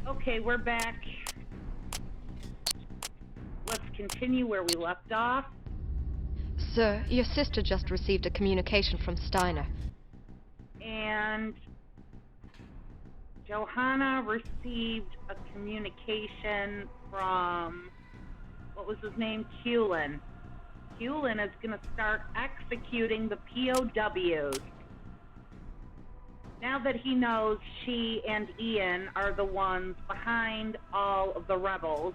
Okay, we're back. Let's continue where we left off. Sir, your sister just received a communication from Steiner. And Johanna received a communication from, what was his name? Kulin. Kulin is going to start executing the POWs. Now that he knows she and Ian are the ones behind all of the rebels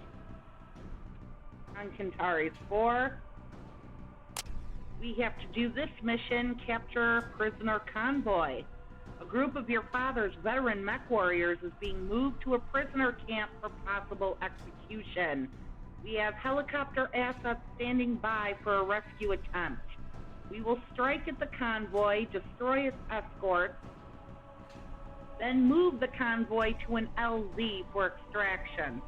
on Kantari's 4, we have to do this mission, capture prisoner convoy. A group of your father's veteran mech warriors is being moved to a prisoner camp for possible execution. We have helicopter assets standing by for a rescue attempt. We will strike at the convoy, destroy its escorts, then move the convoy to an LZ for extraction.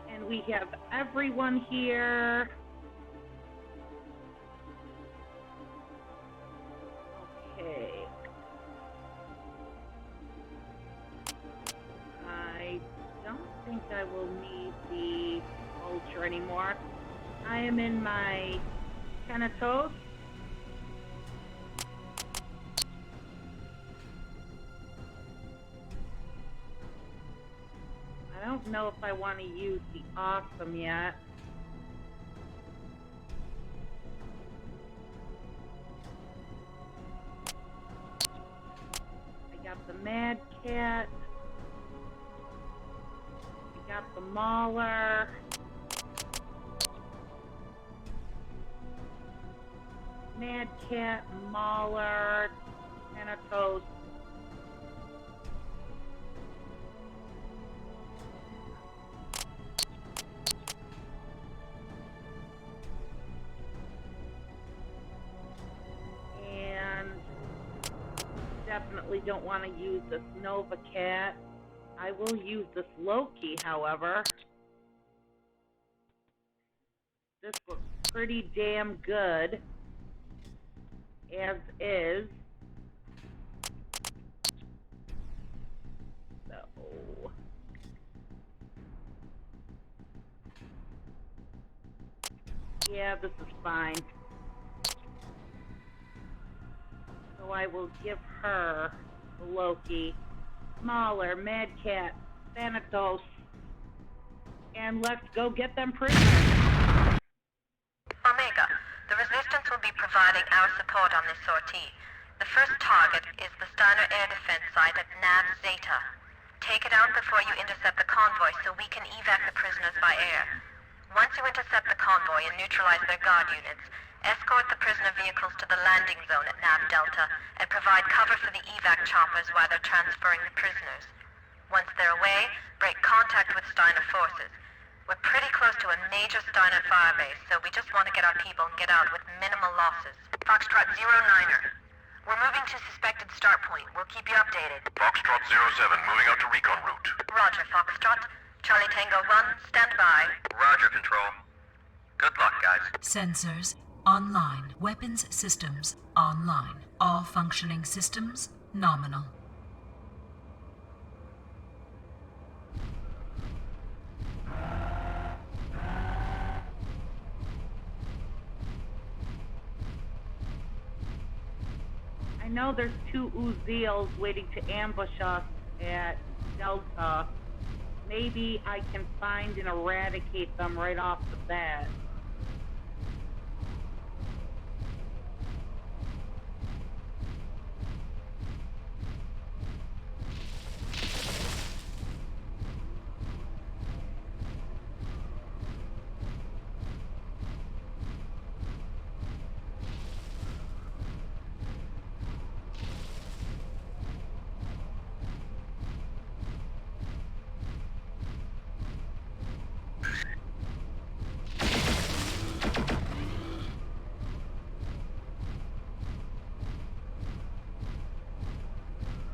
And we have everyone here. Okay. I don't think I will need the vulture anymore. I am in my Thanatos. I don't know if I want to use the awesome yet. I got the Mad Cat. I got the Mauler. Mad Cat, Mauler, Thanatos. And definitely don't want to use this Nova Cat. I will use this Loki, however. This looks pretty damn good, as is. So, yeah, this is fine. So I will give her the Loki, Mauler, Mad Cat, Thanatos, and let's go get them prisoners. Omega, the Resistance will be providing our support on this sortie. The first target is the Steiner Air Defense site at Nav Zeta. Take it out before you intercept the convoy so we can evac the prisoners by air. Once you intercept the convoy and neutralize their guard units, escort the prisoner vehicles to the landing zone at Nav Delta and provide cover for the evac choppers while they're transferring the prisoners. Once they're away, break contact with Steiner forces. We're pretty close to a major Steiner firebase, so we just want to get our people and get out with minimal losses. Foxtrot 09er. We're moving to suspected start point. We'll keep you updated. Foxtrot 07, moving out to recon route. Roger, Foxtrot. Charlie Tango 1, stand by. Roger, Control. Good luck, guys. Sensors online. Weapons systems online. All functioning systems nominal. I know there's 2 Uziels waiting to ambush us at Delta. Maybe I can find and eradicate them right off the bat.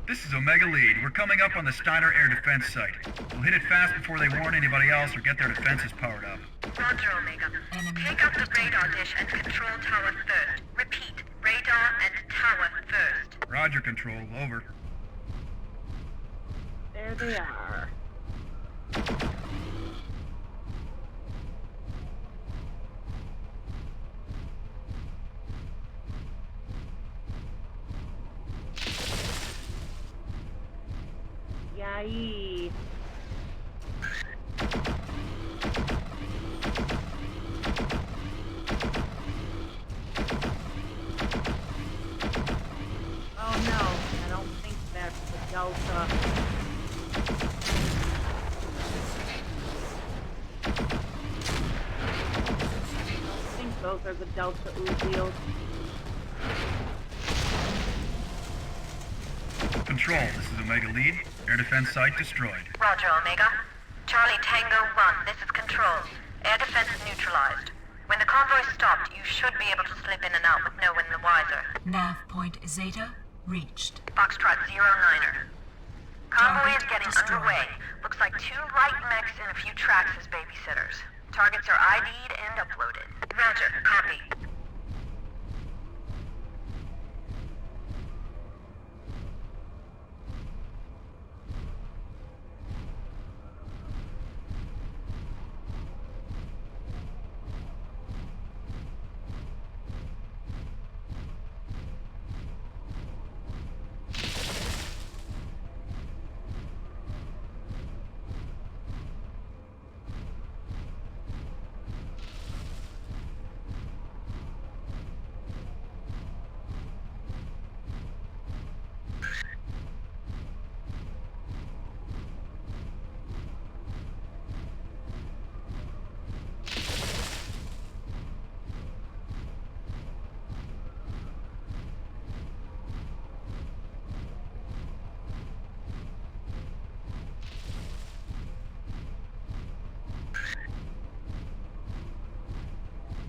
This is Omega Lead. We're coming up on the Steiner Air Defense site. We'll hit it fast before they warn anybody else or get their defenses powered up. Roger, Omega. Take up the radar dish and control tower third. Repeat, radar Roger, Control. Over. There they are. Yay. Oh no, I don't think that's the Delta. I think those are the Delta Uziels. Control, this is Omega Lead. Air defense site destroyed. Roger, Omega. Charlie Tango 1, this is Control. Air defense neutralized. When the convoy stopped, you should be able to slip in and out with no one the wiser. Nav point Zeta reached. Foxtrot 09er. Convoy is Target getting destroyed. underway. Looks like 2 light mechs and a few tracks as babysitters. Targets are ID'd and uploaded. Roger, copy.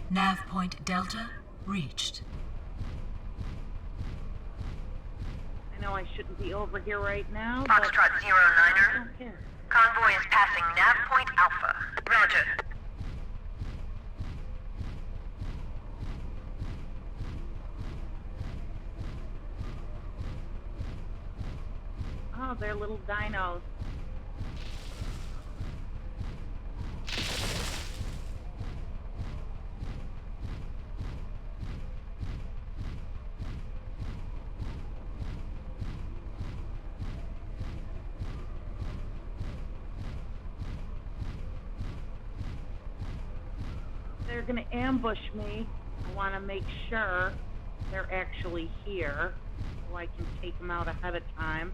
Nav point Delta reached. I know I shouldn't be over here right now, but Foxtrot I 09er. don't care. Convoy is passing nav point Alpha. Roger. Oh, they're little dinos. They're gonna ambush me. I want to make sure they're actually here so I can take them out ahead of time.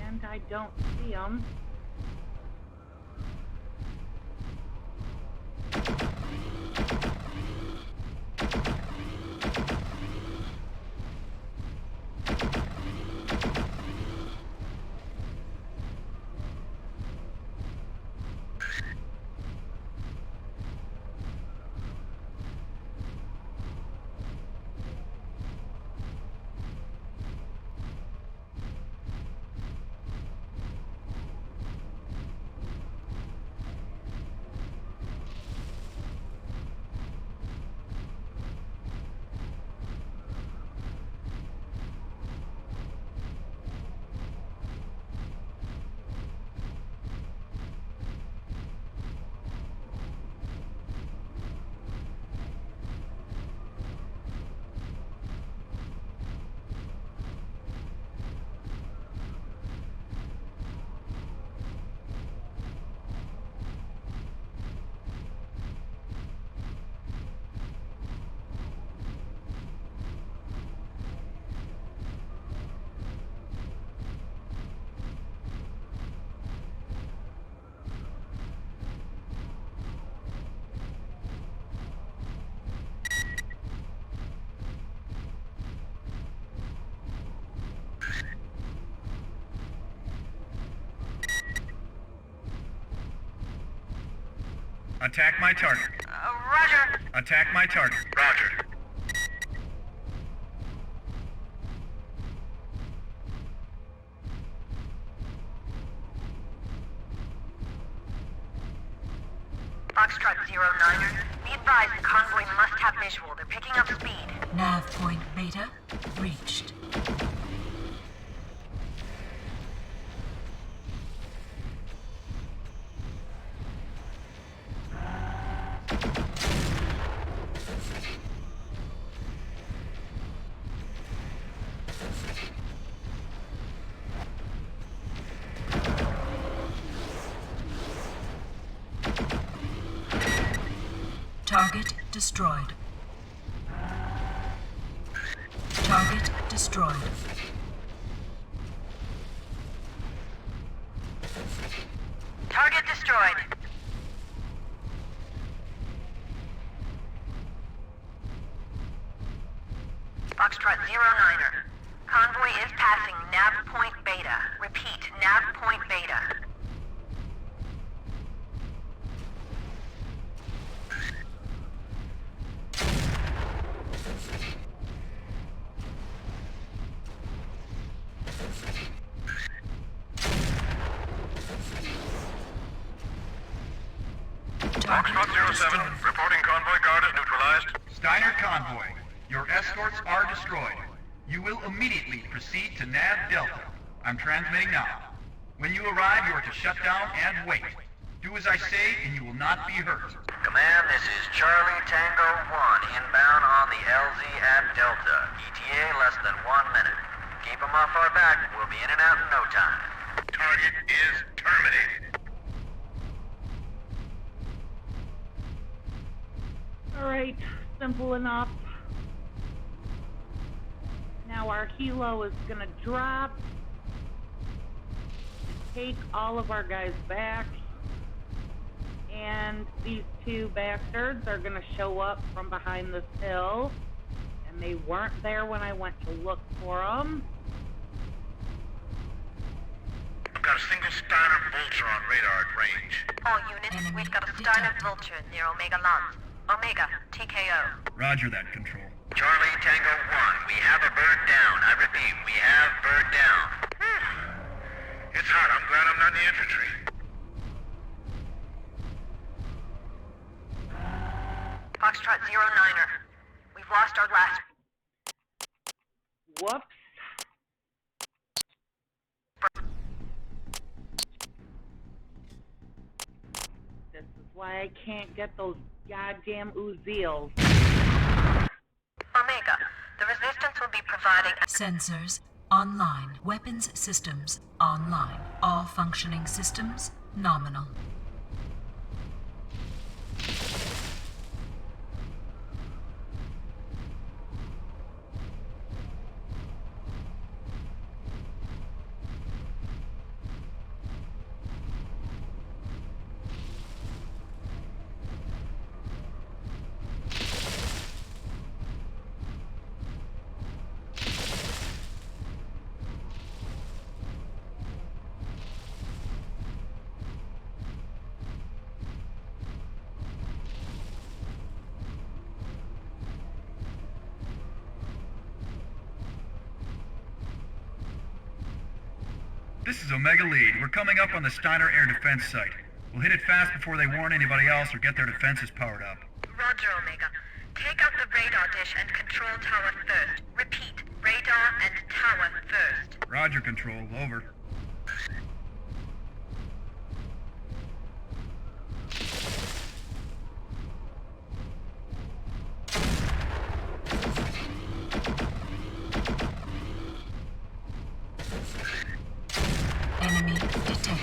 And I don't see them. Attack my target. Roger. Attack my target. Roger. Foxtrot 09er, be advised the convoy must have visual. They're picking up speed. Nav point Beta reached. Target destroyed. Target destroyed. Target destroyed. Foxtrot 09er. Convoy is passing nav point Beta. Repeat, nav point Beta. Foxtrot 07, reporting convoy guard is neutralized. Steiner convoy, your escorts are destroyed. You will immediately proceed to Nav Delta. I'm transmitting now. When you arrive, you are to shut down and wait. Do as I say, and you will not be hurt. Command, this is Charlie Tango 1, inbound on the LZ at Delta. ETA less than 1 minute. Keep them off our back. We'll be in and out in no time. Target is terminated. Alright, simple enough. Now our helo is gonna drop, take all of our guys back, and these two bastards are gonna show up from behind this hill, and they weren't there when I went to look for them. I've got a single Steiner Vulture on radar at range. All units, we've got a Steiner Vulture near Omega Lance. Omega, TKO. Roger that, Control. Charlie Tango 1, we have a bird down. I repeat, we have bird down. It's hot. I'm glad I'm not in the infantry. Foxtrot 09er. We've lost our last... Whoops. This is why I can't get those goddamn Uzils. Omega, the Resistance will be providing... Sensors online. Weapons systems online. All functioning systems nominal. This is Omega Lead. We're coming up on the Steiner air defense site. We'll hit it fast before they warn anybody else or get their defenses powered up. Roger, Omega. Take out the radar dish and control tower first. Repeat, radar and tower first. Roger, Control. Over. Enemy detected.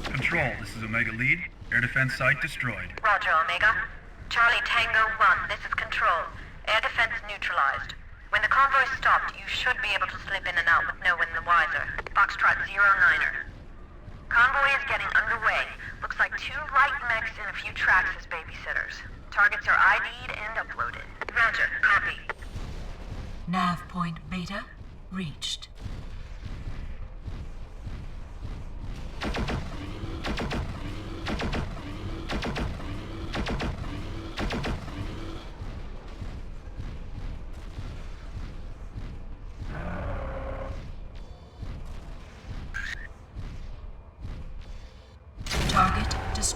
Control, this is Omega Lead. Air defense site destroyed. Roger, Omega. Charlie Tango 1, this is Control. Air defense neutralized. When the convoy stopped, you should be able to slip in and out with no one the wiser. Foxtrot 09er. Convoy is getting underway. Looks like 2 light mechs and a few tracks as babysitters. Targets are ID'd and uploaded. Roger, copy. Nav point Beta reached.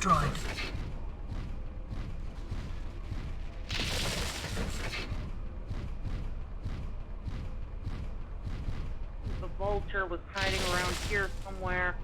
destroyed. The vulture was hiding around here somewhere.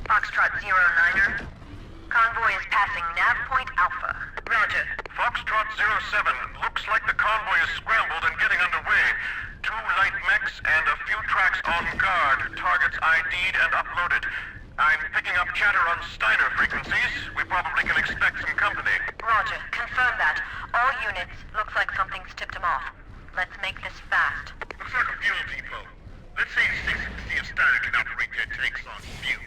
Foxtrot 09er. Convoy is passing Nav Point Alpha. Roger. Foxtrot 07, looks like the convoy is scrambled and getting underway. 2 light mechs and a few tracks on guard. Targets ID'd and uploaded. I'm picking up chatter on Steiner frequencies. We probably can expect some company. Roger. Confirm that. All units, looks like something's tipped them off. Let's make this fast. Looks like a fuel depot. Let's say it's to see if Steiner can operate their tanks on fumes.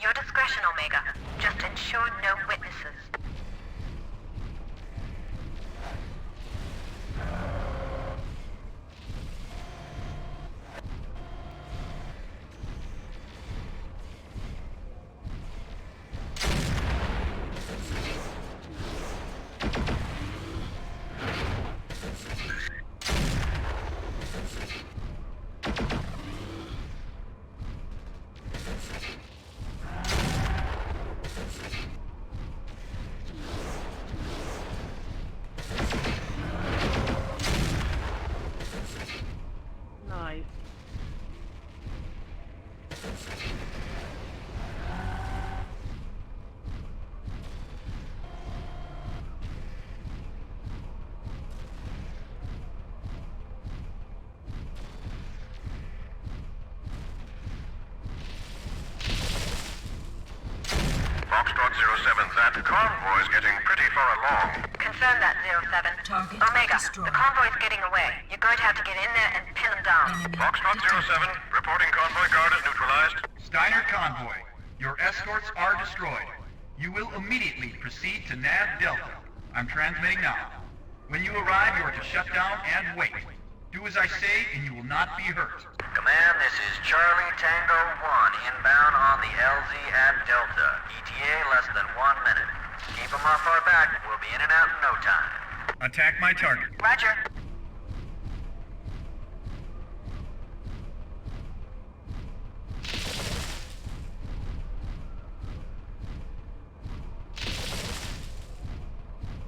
Your discretion, Omega. Just ensure no witnesses. Nice. Foxtrot 07, that convoy's getting pretty far along. Confirm that, 07. Target Omega, destroyed. the convoy's getting away. You're going to have to get in there and pin them down. Enemy Foxtrot detected. 07, reporting convoy guard is neutralized. Steiner convoy, your escorts are destroyed. You will immediately proceed to Nav Delta. I'm transmitting now. When you arrive, you are to shut down and wait. Do as I say, and you will not be hurt. Command, this is Charlie Tango 1, inbound on the LZ at Delta. ETA less than 1 minute. Keep them off our back. We'll be in and out in no time. Attack my target. Roger.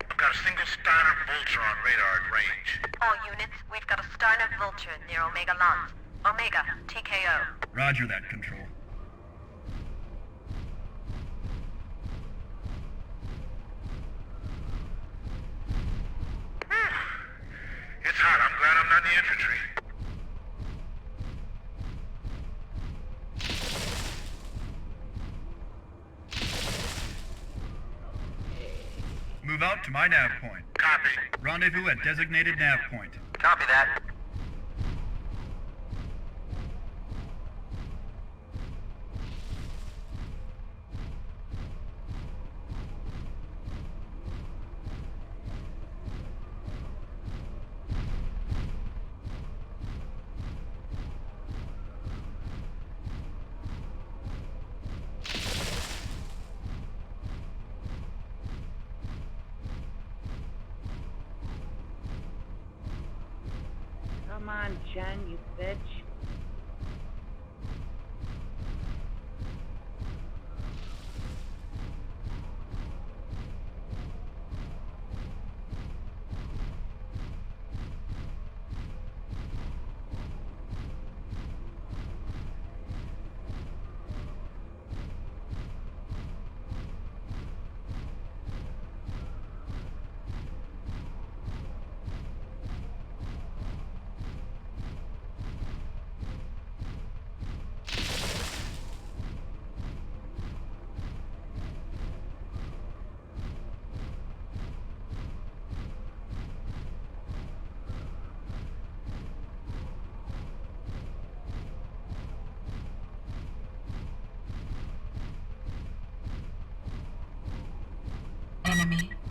I've got a single Steiner vulture on radar at range. All units, we've got a Steiner Vulture near Omega Lance. Omega, TKO. Roger that, Control. It's hot. I'm glad I'm not in the infantry. Move out to my nav point. Copy. Rendezvous at designated nav point. Copy that. Come on, Jen, you bitch.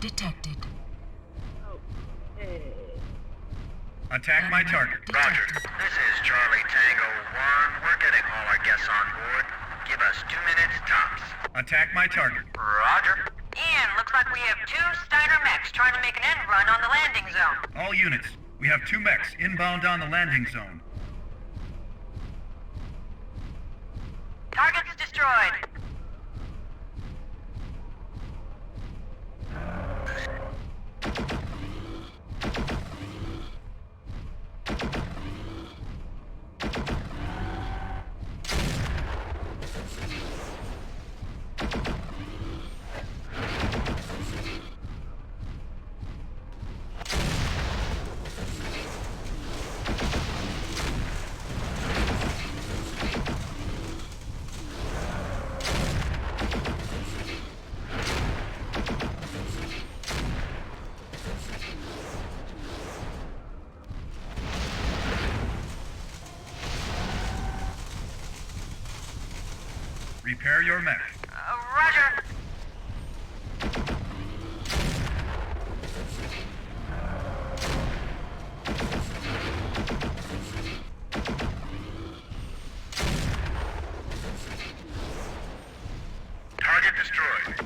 detected. Okay. Attack my target. Roger. This is Charlie Tango 1. We're getting all our guests on board. Give us 2 minutes tops. Attack my target. Roger. Ian, looks like we have 2 Steiner mechs trying to make an end run on the landing zone. All units, we have 2 mechs inbound on the landing zone. Targets destroyed. Repair your mech. Roger. Target destroyed.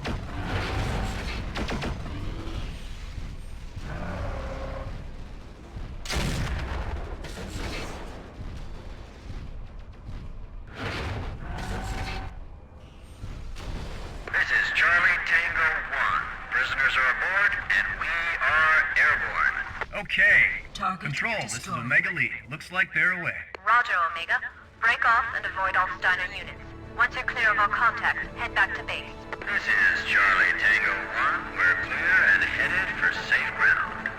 This is Charlie Tango 1. Prisoners are aboard, and we are airborne. Okay. Target Control, this is destroyed. Omega Lead. Looks like they're away. Roger, Omega. Break off and avoid all Steiner units. Once you're clear of all contacts, head back to base. This is Charlie Tango 1. We're clear and headed for safe ground.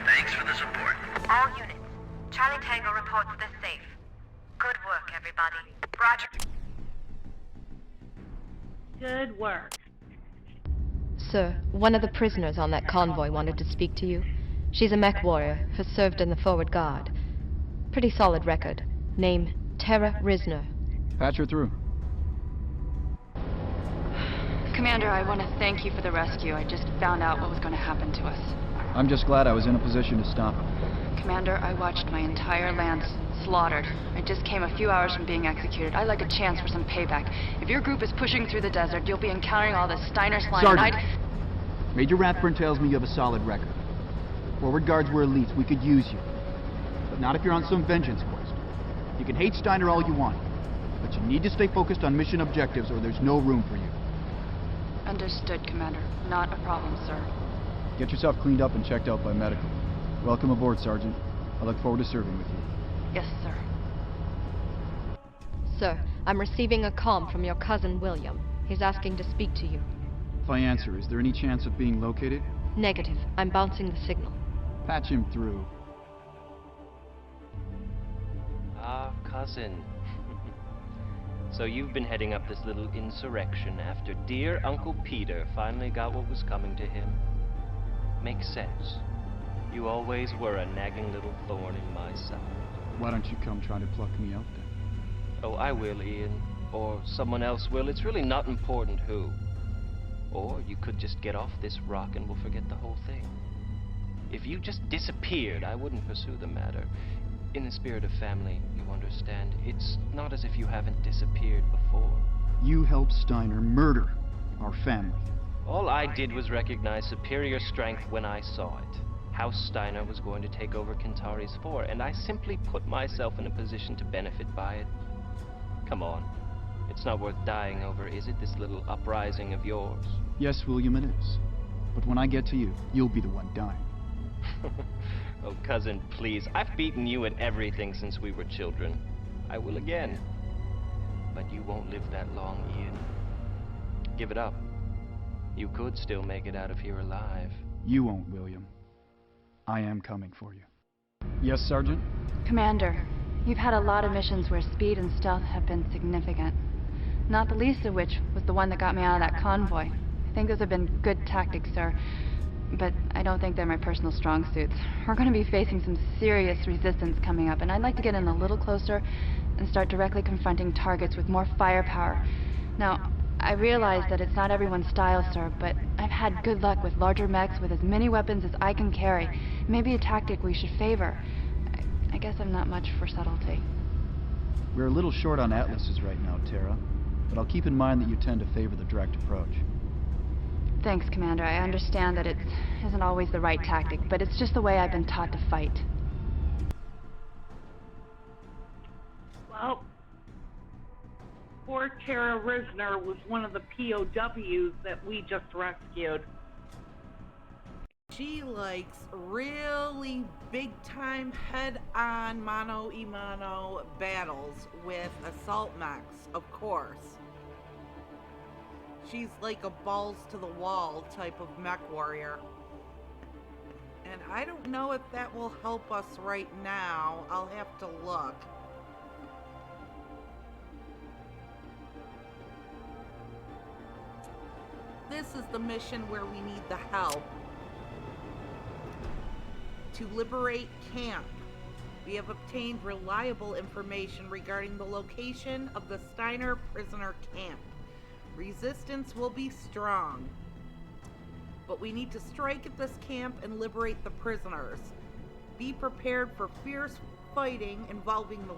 Thanks for the support. All units. Charlie Tango reports this safe. Good work, everybody. Roger. Good work. Sir, one of the prisoners on that convoy wanted to speak to you. She's a mech warrior, has served in the forward guard. Pretty solid record. Name, Tara Risner. Patch her through. Commander, I want to thank you for the rescue. I just found out what was going to happen to us. I'm just glad I was in a position to stop it. Commander, I watched my entire land slaughtered. I just came a few hours from being executed. I'd like a chance for some payback. If your group is pushing through the desert, you'll be encountering all this Steiner slime, Sergeant. and Major Rathburn tells me you have a solid record. Forward guards were elites. We could use you. But not if you're on some vengeance quest. You can hate Steiner all you want, but you need to stay focused on mission objectives or there's no room for you. Understood, Commander. Not a problem, sir. Get yourself cleaned up and checked out by medical. Welcome aboard, Sergeant. I look forward to serving with you. Yes, sir. Sir, I'm receiving a comm from your cousin William. He's asking to speak to you. If I answer, is there any chance of being located? Negative. I'm bouncing the signal. Patch him through. Ah, cousin. So you've been heading up this little insurrection after dear Uncle Peter finally got what was coming to him? Makes sense. You always were a nagging little thorn in my side. Why don't you come try to pluck me out then? Oh, I will, Ian. Or someone else will. It's really not important who. Or you could just get off this rock and we'll forget the whole thing. If you just disappeared, I wouldn't pursue the matter. In the spirit of family, you understand. It's not as if you haven't disappeared before. You helped Steiner murder our family. All I did was recognize superior strength when I saw it. House Steiner was going to take over Kentari's 4, and I simply put myself in a position to benefit by it. Come on. It's not worth dying over, is it, this little uprising of yours? Yes, William, it is. But when I get to you, you'll be the one dying. Oh, cousin, please. I've beaten you at everything since we were children. I will again. But you won't live that long, Ian. Give it up. You could still make it out of here alive. You won't, William. I am coming for you. Yes, Sergeant? Commander, you've had a lot of missions where speed and stealth have been significant. Not the least of which was the one that got me out of that convoy. I think those have been good tactics, sir. But I don't think they're my personal strong suits. We're going to be facing some serious resistance coming up, and I'd like to get in a little closer and start directly confronting targets with more firepower. Now, I realize that it's not everyone's style, sir, but I've had good luck with larger mechs with as many weapons as I can carry. Maybe a tactic we should favor. I guess I'm not much for subtlety. We're a little short on atlases right now, Tara, but I'll keep in mind that you tend to favor the direct approach. Thanks, Commander. I understand that it isn't always the right tactic, but it's just the way I've been taught to fight. Well, poor Tara Risner was one of the POWs that we just rescued. She likes really big-time head-on mano-a-mano battles with assault mechs, of course. She's like a balls-to-the-wall type of mech warrior. And I don't know if that will help us right now. I'll have to look. This is the mission where we need the help. To liberate camp. We have obtained reliable information regarding the location of the Steiner prisoner camp. Resistance will be strong. But we need to strike at this camp and liberate the prisoners. Be prepared for fierce fighting involving the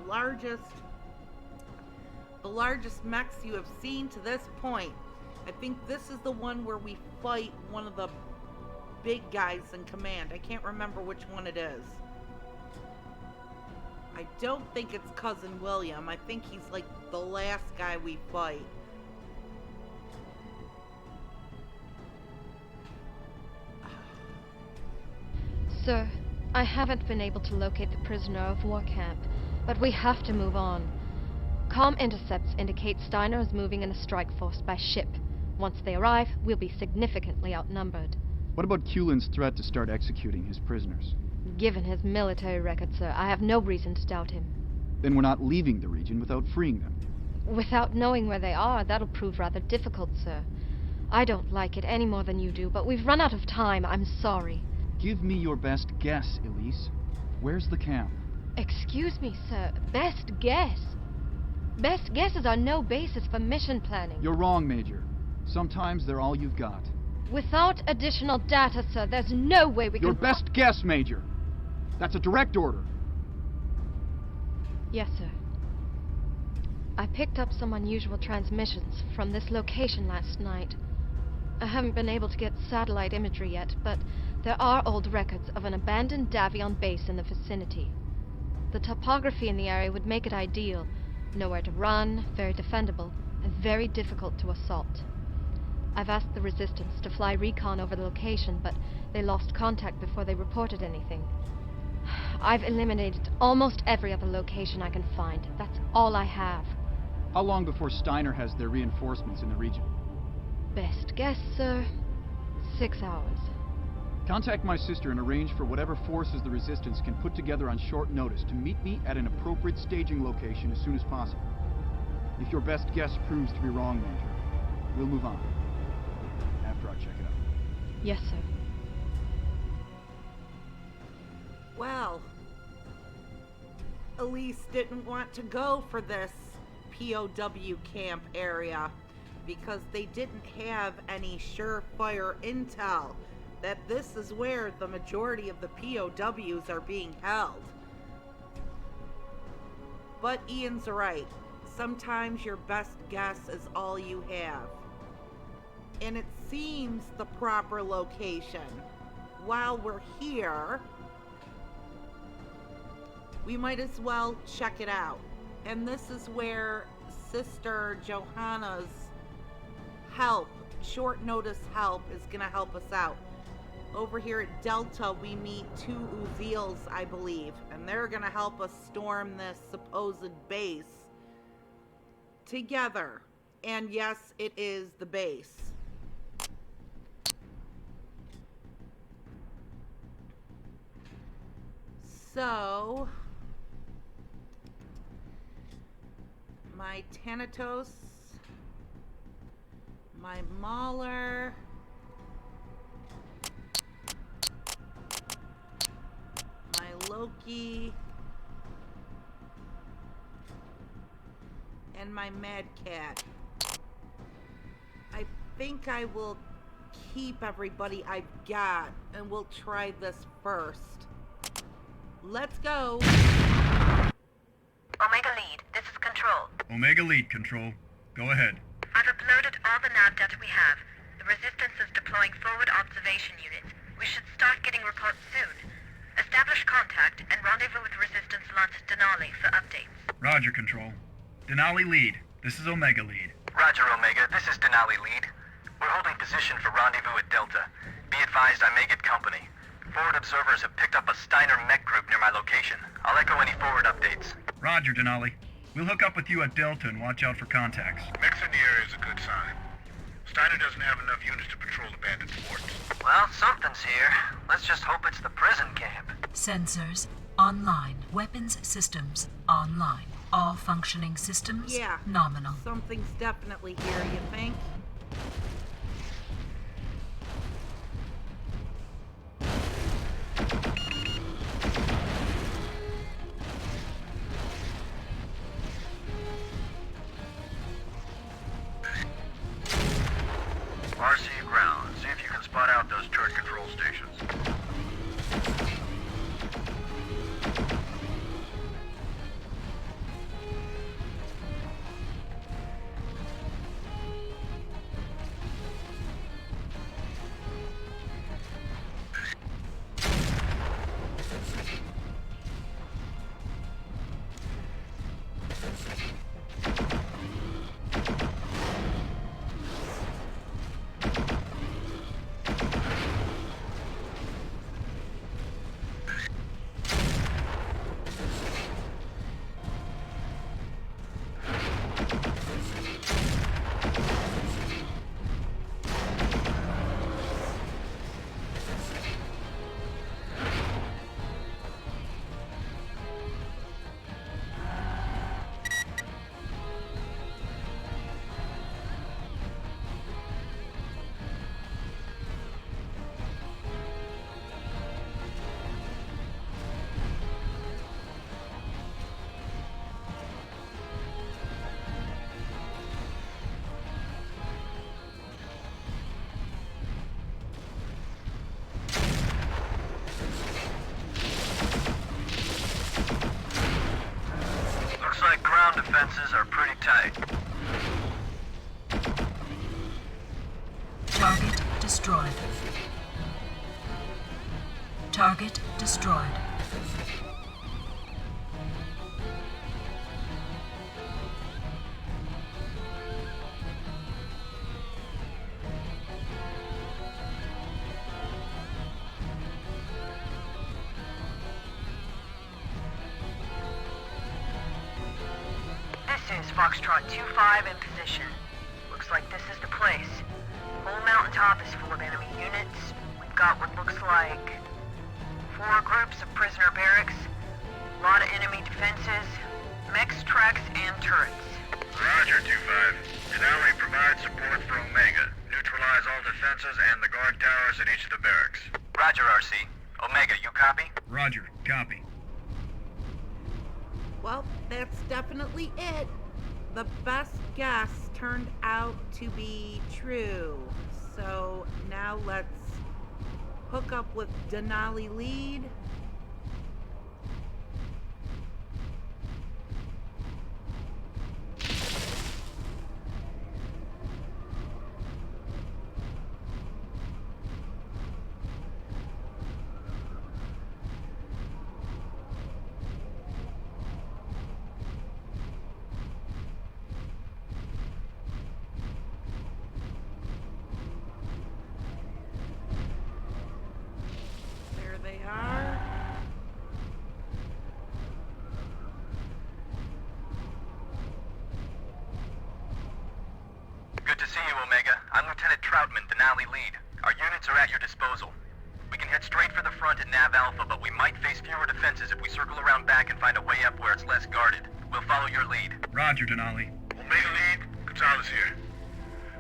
largest mechs you have seen to this point. I think this is the one where we fight one of the big guys in command. I can't remember which one it is. I don't think it's Cousin William. I think he's like the last guy we fight. Sir, I haven't been able to locate the prisoner of war camp, but we have to move on. Comm intercepts indicate Steiner is moving in a strike force by ship. Once they arrive, we'll be significantly outnumbered. What about Kulin's threat to start executing his prisoners? Given his military record, sir, I have no reason to doubt him. Then we're not leaving the region without freeing them. Without knowing where they are, that'll prove rather difficult, sir. I don't like it any more than you do, but we've run out of time. I'm sorry. Give me your best guess, Elise. Where's the camp? Excuse me, sir. Best guess? Best guesses are no basis for mission planning. You're wrong, Major. Sometimes they're all you've got. Without additional data, sir, there's no way we can... Your best guess, Major! That's a direct order. Yes, sir. I picked up some unusual transmissions from this location last night. I haven't been able to get satellite imagery yet, but there are old records of an abandoned Davion base in the vicinity. The topography in the area would make it ideal. Nowhere to run, very defendable, and very difficult to assault. I've asked the Resistance to fly recon over the location, but they lost contact before they reported anything. I've eliminated almost every other location I can find. That's all I have. How long before Steiner has their reinforcements in the region? Best guess, sir. 6 hours. Contact my sister and arrange for whatever forces the Resistance can put together on short notice to meet me at an appropriate staging location as soon as possible. If your best guess proves to be wrong, Major, we'll move on. After I check it out. Yes, sir. Well, Elise didn't want to go for this POW camp area because they didn't have any surefire intel that this is where the majority of the POWs are being held. But Ian's right. Sometimes your best guess is all you have. And it seems the proper location. While we're here, we might as well check it out. And this is where Sister Johanna's help, short notice help, is gonna help us out. Over here at Delta, we meet 2 Uzils, I believe, and they're gonna help us storm this supposed base together. And yes, it is the base. So, my Thanatos, my Mauler, my Loki, and my Mad Cat. think I will keep everybody I've got, and we'll try this first. Let's go. Omega Lead, this is Control. Omega Lead, Control. Go ahead. I've uploaded all the nav data we have. The Resistance is deploying forward observation units. We should start getting reports soon. Establish contact and rendezvous with Resistance launch Denali for updates. Roger, Control. Denali Lead. This is Omega Lead. Roger, Omega. This is Denali Lead. We're holding position for rendezvous at Delta. Be advised I may get company. Forward observers have picked up a Steiner mech group near my location. I'll echo any forward updates. Roger, Denali. We'll hook up with you at Delta and watch out for contacts. Mix in the area is a good sign. Steiner doesn't have enough units to patrol abandoned forts. Well, something's here. Let's just hope it's the prison camp. Sensors online. Weapons systems online. All functioning systems Yeah. nominal. Something's definitely here, you think? RC ground. See if you can spot out those turret control stations. Defenses are pretty tight. Target destroyed. Target destroyed. This is Foxtrot 2-5 in position. Looks like this is the place. Whole mountaintop is full of enemy units. We've got what looks like 4 groups of prisoner barracks, a lot of enemy defenses, mechs, tracks, and turrets. Roger, 2-5. Denali provides support for Omega. Neutralize all defenses and the guard towers at each of the barracks. Roger, RC. Omega, you copy? Roger, copy. Well, that's definitely it. The best guess turned out to be true. So now let's hook up with Denali Lead. There they are. Good to see you, Omega. I'm Lieutenant Troutman, Denali Lead. Our units are at your disposal. We can head straight for the front at Nav Alpha, but we might face fewer defenses if we circle around back and find a way up where it's less guarded. We'll follow your lead. Roger, Denali. Omega Lead, Gonzalez here.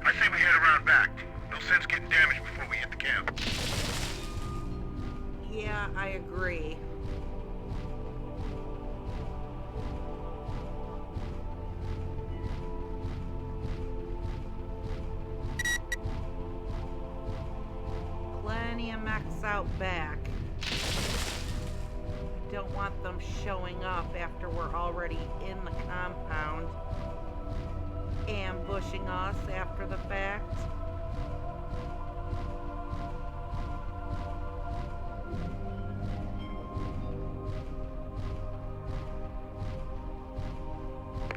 I say we head around back. No sense getting damaged before we hit the camp. Yeah, I agree. back. Don't want them showing up after we're already in the compound, ambushing us after the fact.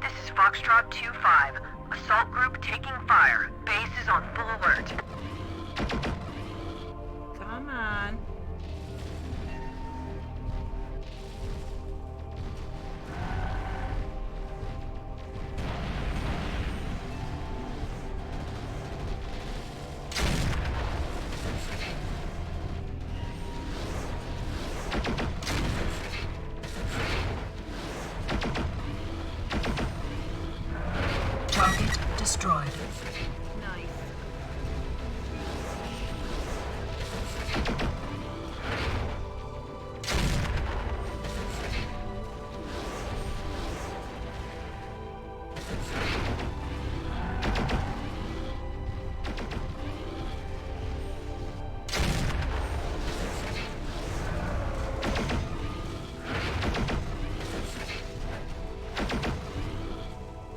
This is Foxtrot 2-5. Assault group taking fire. Base is on full alert. Come on. Target destroyed. Nice.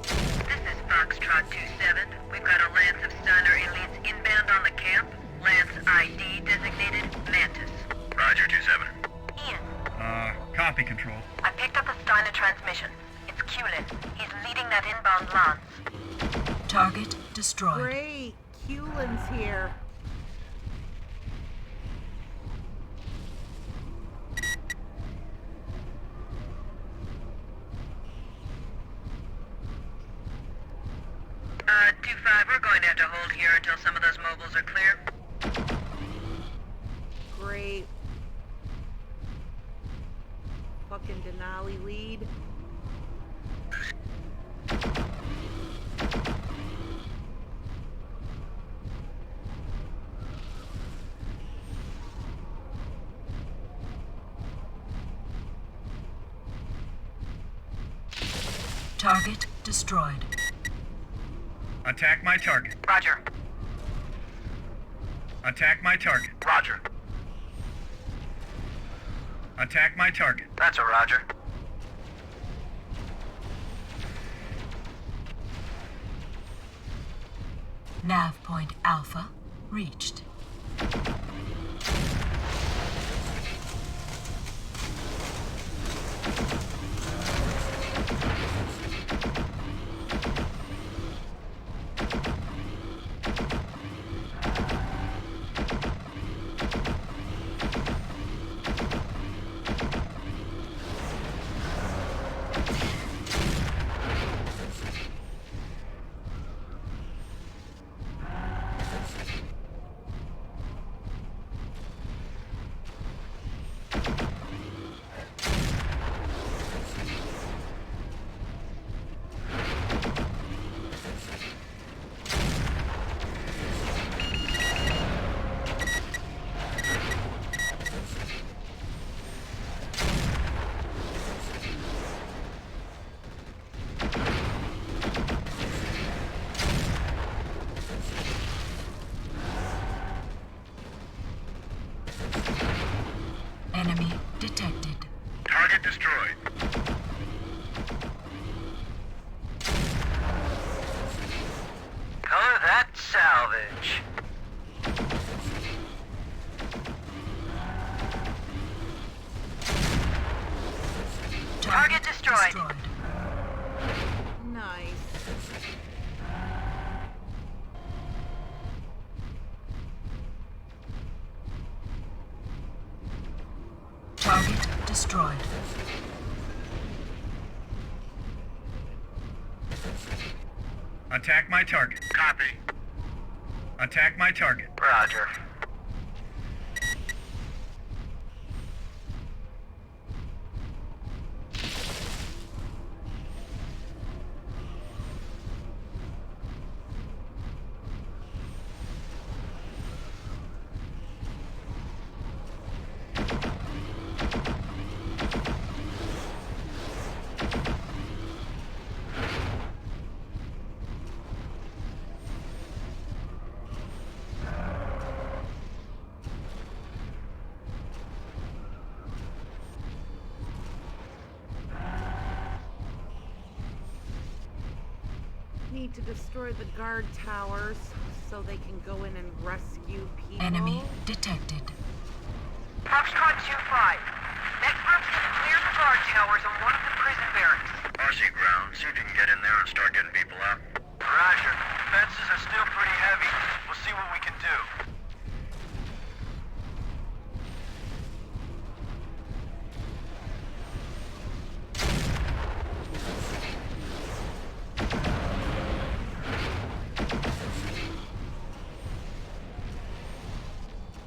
This is Foxtrot 2-7. We've got a Lance of Steiner elites inbound on the camp. Lance ID designated Mantis. Roger, 2-7. Ian, Copy, Control. I picked up the Steiner transmission. It's Kulin. He's leading that inbound lance. Target destroyed. Great. Kulin's here. Uh, 2-5, we're going to have to hold here until some of those mobiles are clear. Great. Fucking Denali lead. Target destroyed. Attack my target. Roger. Attack my target. Roger. Attack my target. That's a roger. Nav point Alpha reached. Enemy detected. Target destroyed. Color that salvage. Target destroyed. Nice. Target destroyed. Attack my target. Copy. Attack my target. Roger. need to destroy the guard towers so they can go in and rescue people. Enemy detected. Foxtrot 2-5. That group's gonna clear the guard towers on one of the prison barracks. RC ground, see if you can get in there and start getting people out. Roger. Fences are still pretty heavy. We'll see what we can do.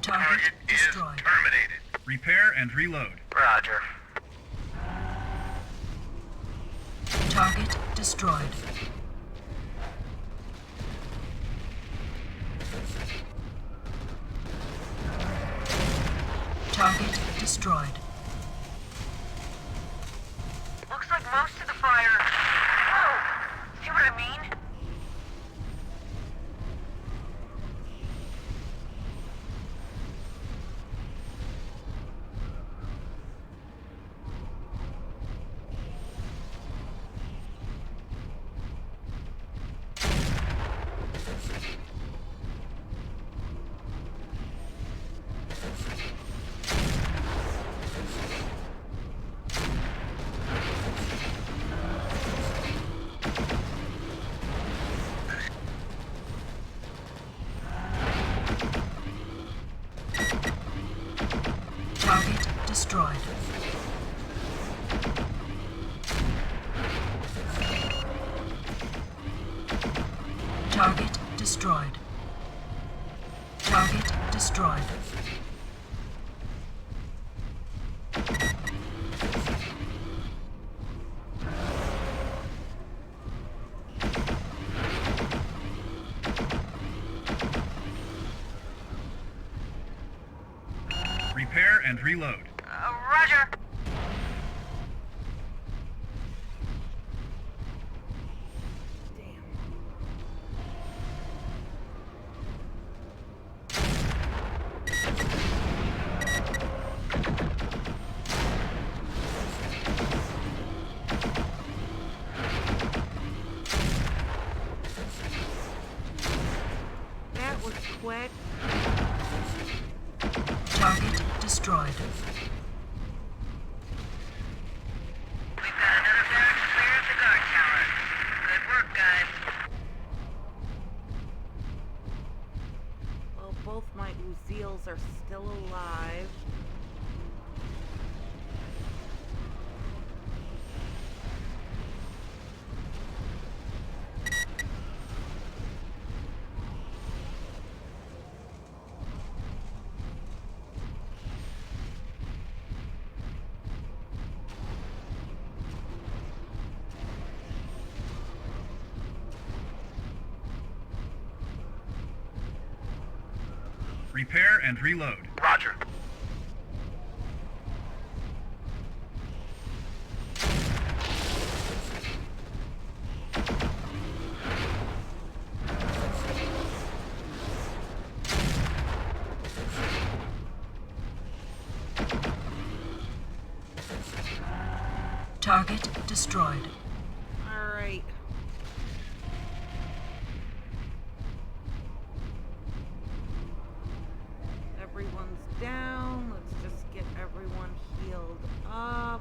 Target destroyed. Terminated. Repair and reload. Roger. Target destroyed. Target destroyed. Looks like most of the fire... Whoa! See what I mean? Target destroyed. Target destroyed. Target destroyed. Repair and reload. Roger. Damn. That was quick. Target destroyed. We've got another barracks clear of the guard tower. Good work, guys. Well, both my Uziels are still alive. Repair and reload. Roger. Target destroyed. All right. Everyone's down. Let's just get everyone healed up.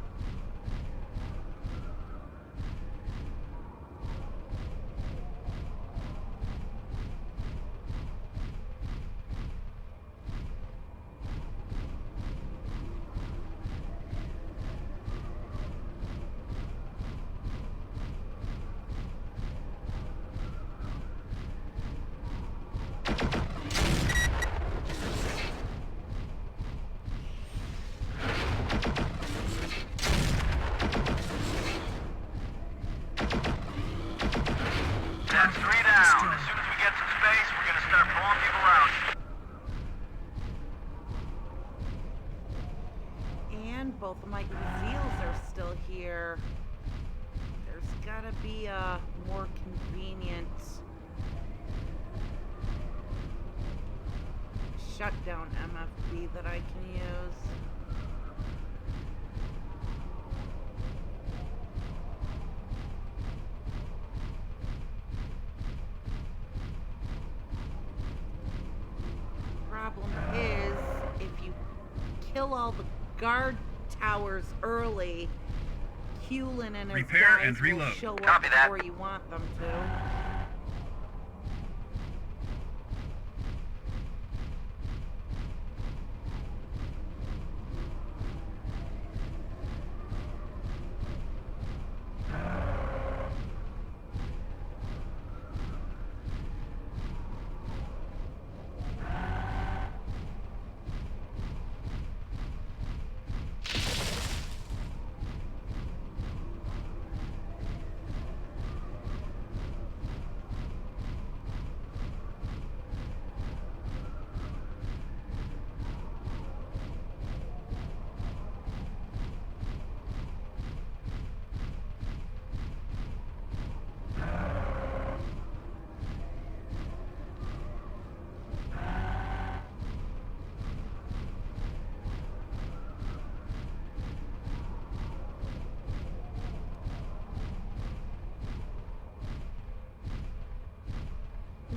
That's 3 down. As soon as we get some space, we're gonna start pulling people out. And both of my Uziels are still here. There's gotta be a more convenient shutdown MFB that I can use. kill all the guard towers early, Hewlin and his Repair guys and will reload. show up Copy that. before you want them to.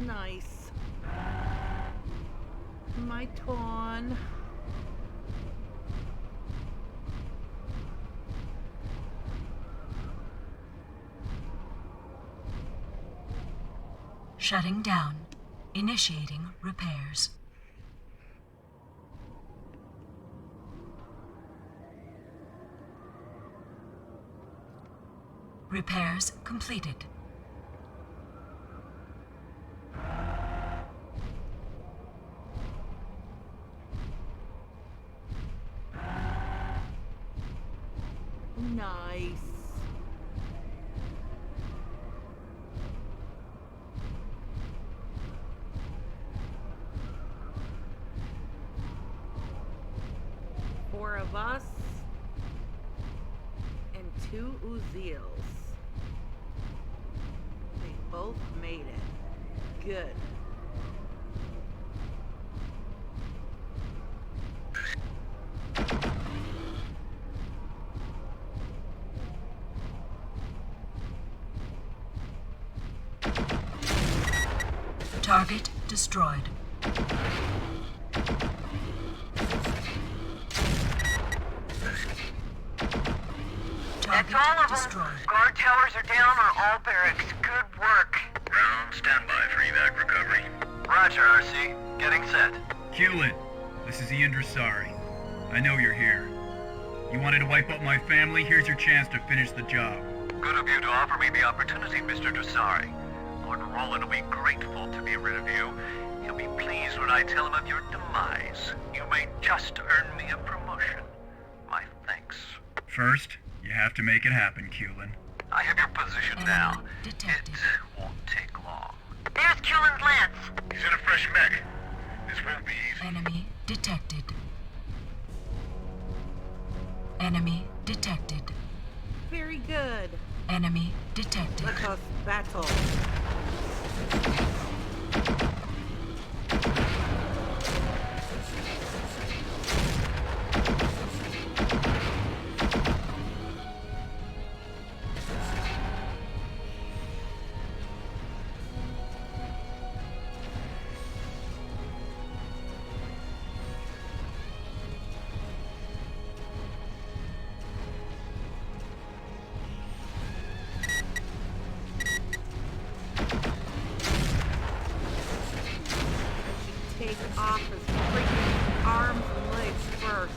Nice. My turn. Shutting down. Initiating repairs. Repairs completed. Nice. Four of us and 2 Uzils. They both made it. Good. Target destroyed. That's Target all of them. destroyed. Guard towers are down on all barracks. Good work. Ground standby for evac recovery. Roger, RC. Getting set. Hewlin, this is Ian Dressari. I know you're here. You wanted to wipe out my family? Here's your chance to finish the job. Good of you to offer me the opportunity, Mr. Dressari. Lord Roland will be grateful to be rid of you. He'll be pleased when I tell him of your demise. You may just earn me a promotion. My thanks. First, you have to make it happen, Hewlin. I have your position now. Detected. It won't take long. There's Cullen's lance. He's in a fresh mech. This won't be easy. Enemy detected. Enemy detected. Very good. Enemy detected. Let us battle. Take off his freaking arms and legs first.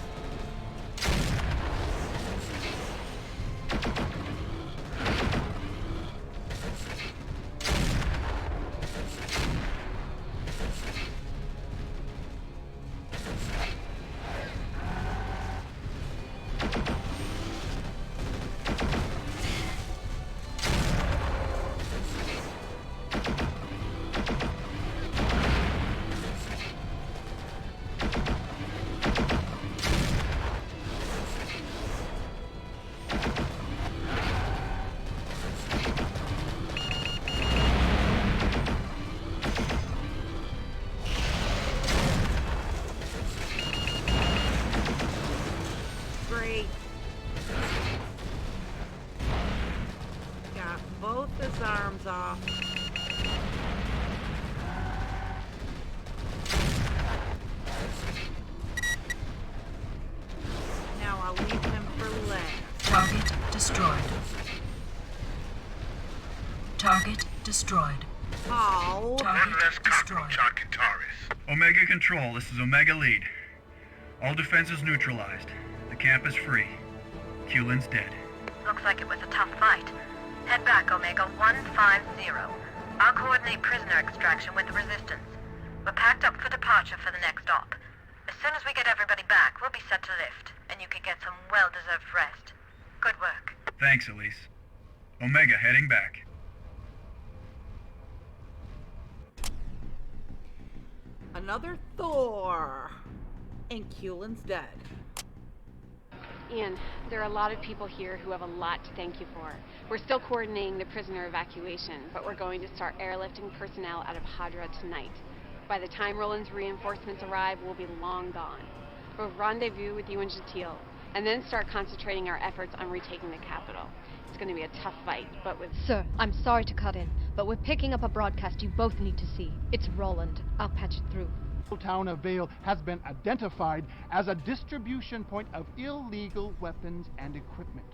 Great. Got both his arms off. destroyed. Target destroyed. How? Target One less destroyed. cockroach on Kentaris. Omega Control, this is Omega Lead. All defenses neutralized. The camp is free. Kulin's dead. Looks like it was a tough fight. Head back, Omega 150. I'll coordinate prisoner extraction with the Resistance. We're packed up for departure for the next stop. As soon as we get everybody back, we'll be set to lift, and you can get some well-deserved rest. Good work. Thanks, Elise. Omega heading back. Another Thor. And Kulin's dead. Ian, there are a lot of people here who have a lot to thank you for. We're still coordinating the prisoner evacuation, but we're going to start airlifting personnel out of Hadra tonight. By the time Roland's reinforcements arrive, we'll be long gone. We'll rendezvous with you and Jatil, and then start concentrating our efforts on retaking the capital. It's going to be a tough fight, but with... Sir, I'm sorry to cut in, but we're picking up a broadcast you both need to see. It's Roland. I'll patch it through. The town of Vale has been identified as a distribution point of illegal weapons and equipment,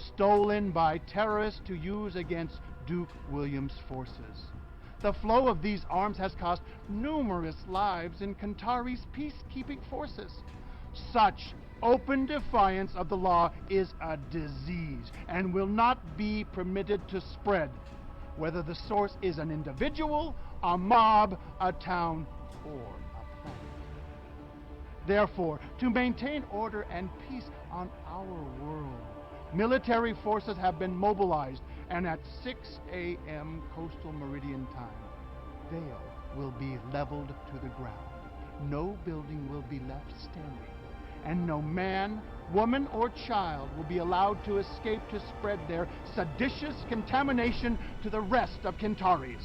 stolen by terrorists to use against Duke William's forces. The flow of these arms has cost numerous lives in Kentari's peacekeeping forces. Such open defiance of the law is a disease and will not be permitted to spread, whether the source is an individual, a mob, a town, or a planet. Therefore, to maintain order and peace on our world, military forces have been mobilized, and at 6 a.m. Coastal Meridian time, Vale will be leveled to the ground. No building will be left standing, and no man, woman, or child will be allowed to escape to spread their seditious contamination to the rest of Kentaris.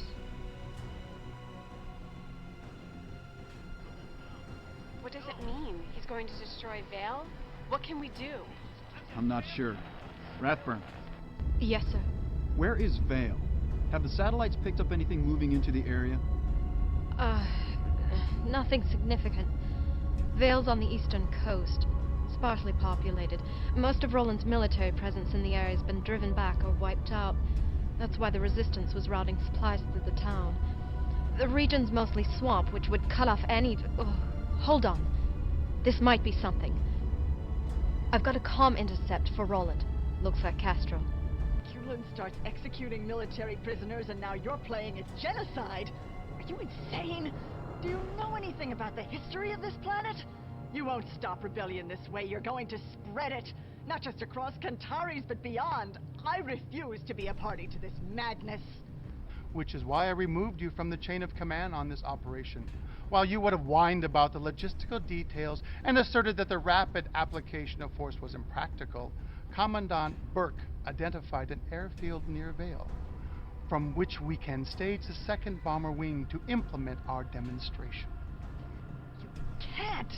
What does it mean? He's going to destroy Vale? What can we do? I'm not sure. Rathburn, Yes, sir. where is Vale? Have the satellites picked up anything moving into the area? Nothing significant. Vale's on the eastern coast, sparsely populated. Most of Roland's military presence in the area has been driven back or wiped out. That's why the Resistance was routing supplies through the town. The region's mostly swamp, which would cut off any... Oh, hold on. This might be something. I've got a comm intercept for Roland. Looks like Castro. Kulin starts executing military prisoners and now you're playing at genocide? Are you insane? Do you know anything about the history of this planet? You won't stop rebellion this way. You're going to spread it. Not just across Kentaris, but beyond. I refuse to be a party to this madness. Which is why I removed you from the chain of command on this operation. While you would have whined about the logistical details and asserted that the rapid application of force was impractical, Commandant Burke identified an airfield near Vale, from which we can stage the second bomber wing to implement our demonstration. You can't!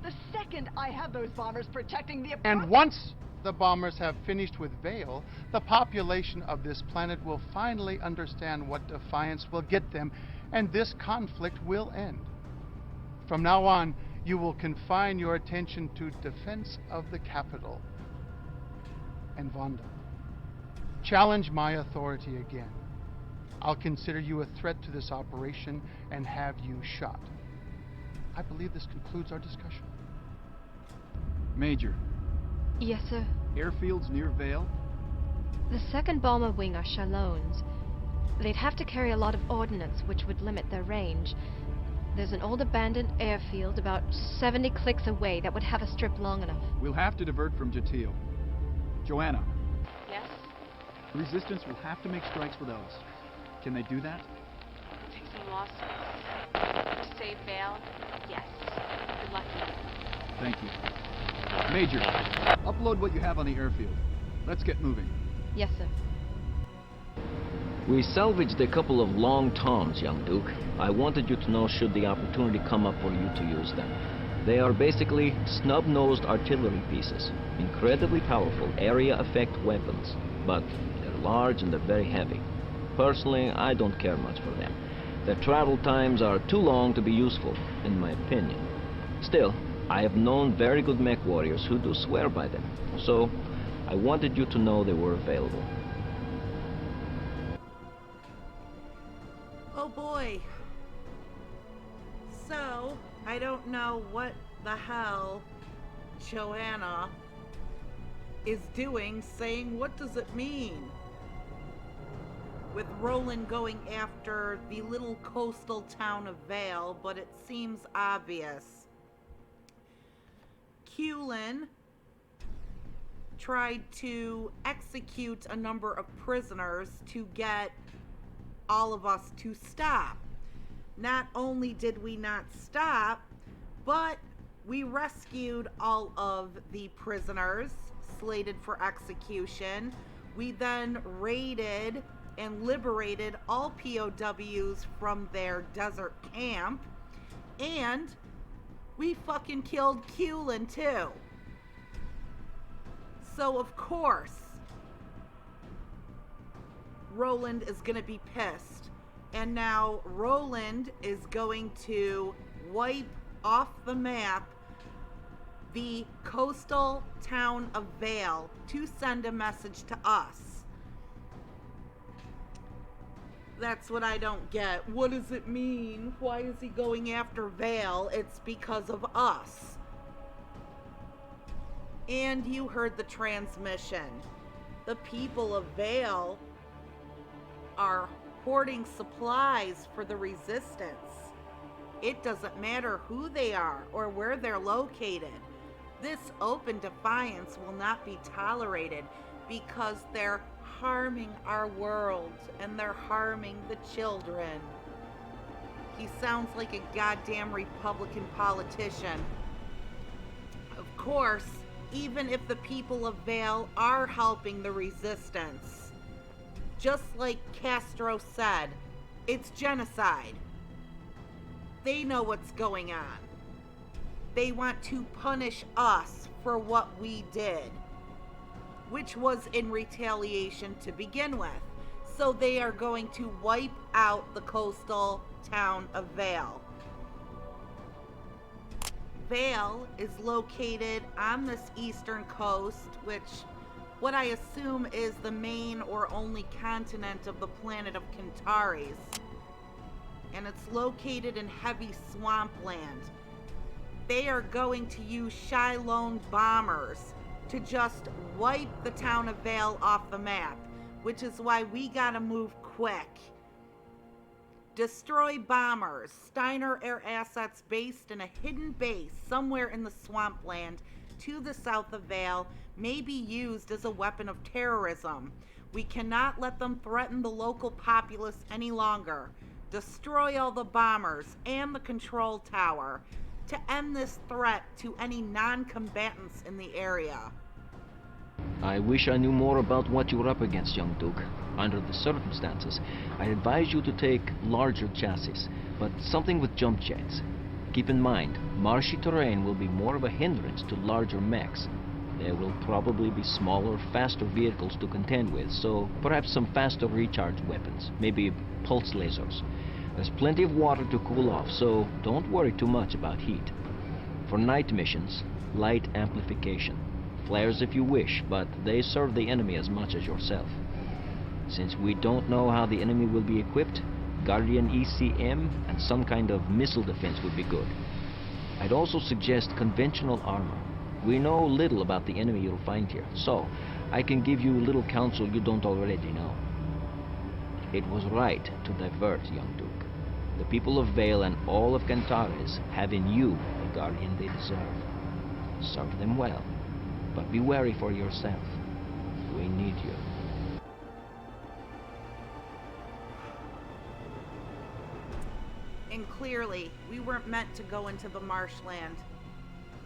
The second I have those bombers protecting the... And once the bombers have finished with Vale, the population of this planet will finally understand what defiance will get them, and this conflict will end. From now on, you will confine your attention to defense of the capital. And Vonda, challenge my authority again. I'll consider you a threat to this operation and have you shot. I believe this concludes our discussion. Major, Yes, sir. airfields near Vale? The second bomber wing are Shallones. They'd have to carry a lot of ordnance, which would limit their range. There's an old abandoned airfield about 70 clicks away that would have a strip long enough. We'll have to divert from Jatil. Joanna, Yes? Resistance will have to make strikes with those. Can they do that? Take some losses. To save Vale? Yes. Good luck to you. Thank you. Major, upload what you have on the airfield. Let's get moving. Yes, sir. We salvaged a couple of long toms, young Duke. I wanted you to know should the opportunity come up for you to use them. They are basically snub-nosed artillery pieces. Incredibly powerful area effect weapons. But they're large and they're very heavy. Personally, I don't care much for them. Their travel times are too long to be useful, in my opinion. Still, I have known very good mech warriors who do swear by them. So, I wanted you to know they were available. Oh boy. So, I don't know what the hell Joanna is doing, saying, what does it mean? With Roland going after the little coastal town of Vale, but it seems obvious. Cullen tried to execute a number of prisoners to get all of us to stop. Not only did we not stop, but we rescued all of the prisoners slated for execution. We then raided and liberated all POWs from their desert camp. And we fucking killed Cullen too. So of course, Roland is gonna be pissed. And now Roland is going to wipe off the map the coastal town of Vale to send a message to us. That's what I don't get. What does it mean? Why is he going after Vale? It's because of us. And you heard the transmission. The people of Vale are hoarding supplies for the resistance. It doesn't matter who they are or where they're located. This open defiance will not be tolerated because they're harming our world and they're harming the children. He sounds like a goddamn Republican politician. Of course, even if the people of Vale are helping the resistance, just like Castro said, it's genocide. They know what's going on. They want to punish us for what we did, which was in retaliation to begin with. So they are going to wipe out the coastal town of Vale. Vale is located on this eastern coast, which what I assume is the main or only continent of the planet of Kentaris. And it's located in heavy swampland. They are going to use Shylone bombers to just wipe the town of Vale off the map, which is why we gotta move quick. Destroy bombers, Steiner air assets based in a hidden base somewhere in the swampland to the south of Vale may be used as a weapon of terrorism. We cannot let them threaten the local populace any longer. Destroy all the bombers and the control tower to end this threat to any non-combatants in the area. I wish I knew more about what you're up against, young Duke. Under the circumstances, I advise you to take larger chassis, but something with jump jets. Keep in mind, marshy terrain will be more of a hindrance to larger mechs. There will probably be smaller, faster vehicles to contend with, so perhaps some faster recharge weapons, maybe pulse lasers. There's plenty of water to cool off, so don't worry too much about heat. For night missions, light amplification. Flares if you wish, but they serve the enemy as much as yourself. Since we don't know how the enemy will be equipped, Guardian ECM and some kind of missile defense would be good. I'd also suggest conventional armor. We know little about the enemy you'll find here, so I can give you little counsel you don't already know. It was right to divert, young Duke. The people of Vale and all of Kentaris have in you the guardian they deserve. Serve them well, but be wary for yourself. We need you. And clearly, we weren't meant to go into the marshland.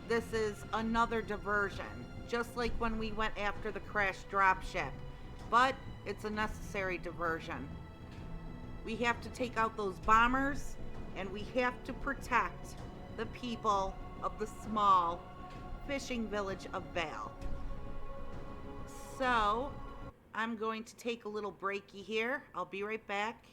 This is another diversion, just like when we went after the crashed dropship. But it's a necessary diversion. We have to take out those bombers, and we have to protect the people of the small fishing village of Vale. So, I'm going to take a little breaky here. I'll be right back.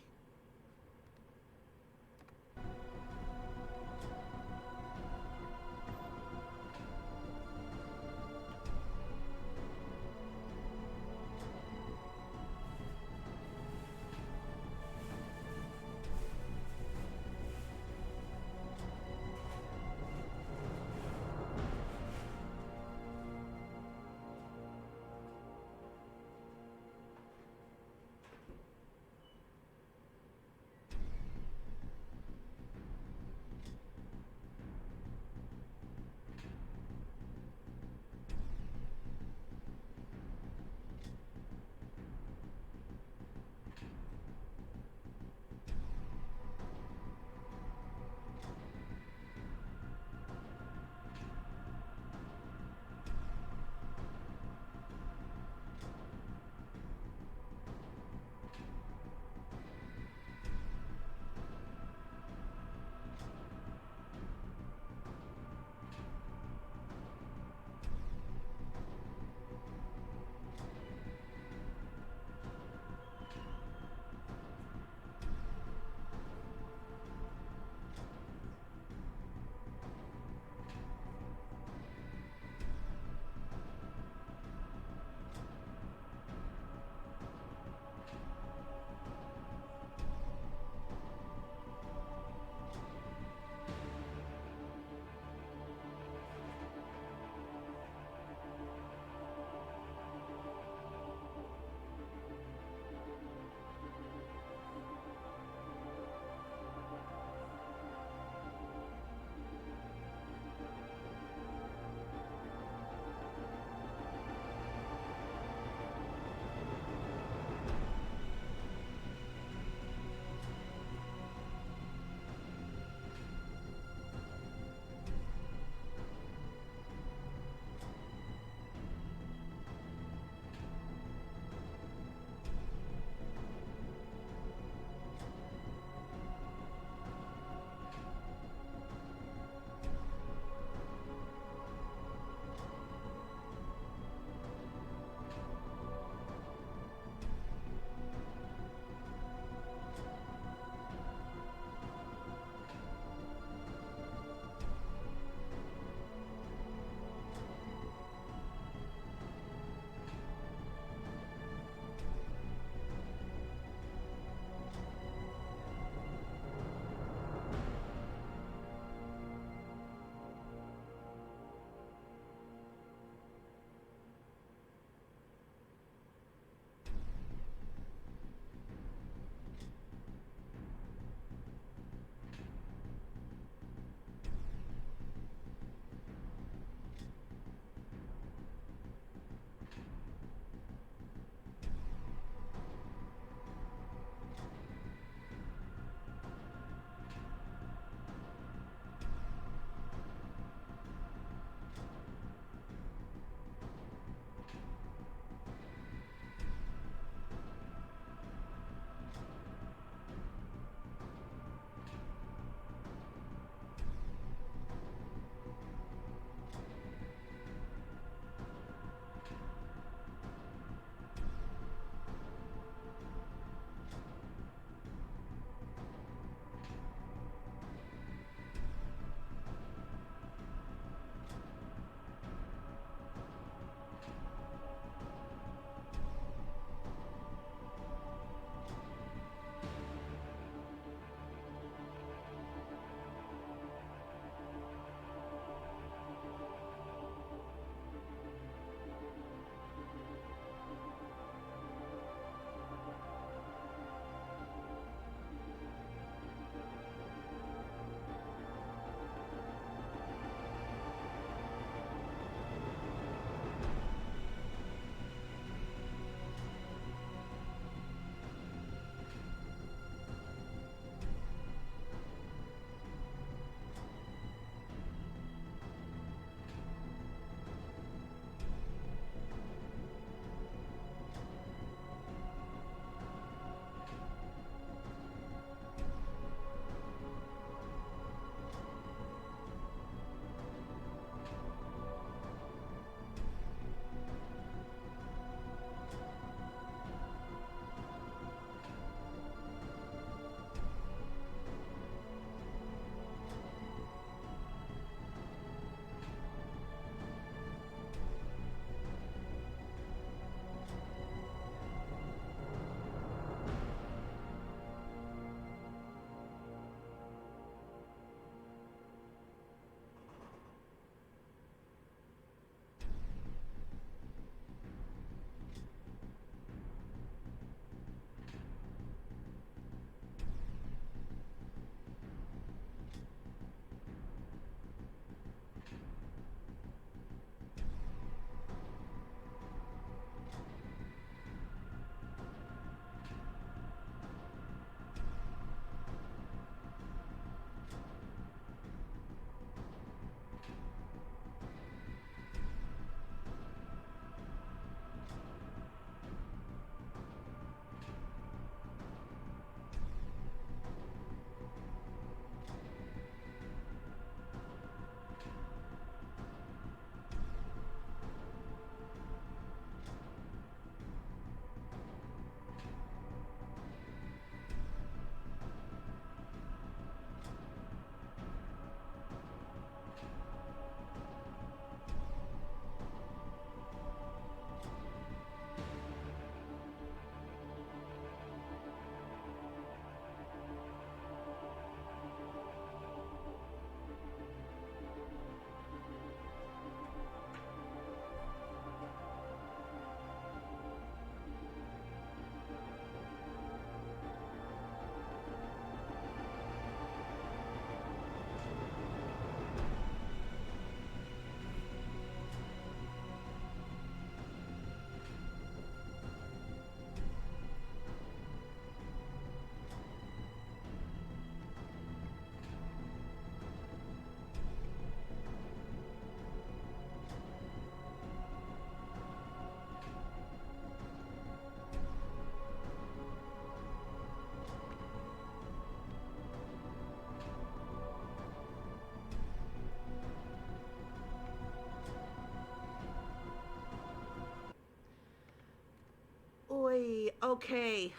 Oi, okay.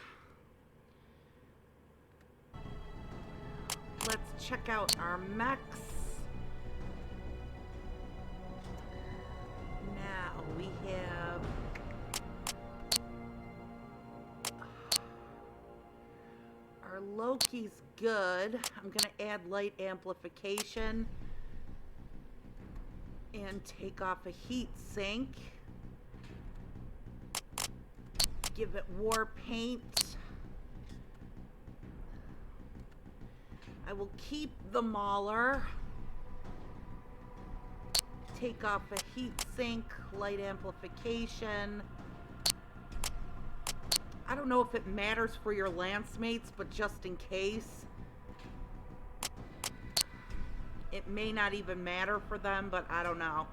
Let's check out our mechs. Now we have our Loki's good. I'm gonna add light amplification and take off a heat sink. Give it war paint. I will keep the Mauler. Take off a heat sink, light amplification. I don't know if it matters for your lance mates, but just in case. It may not even matter for them, but I don't know.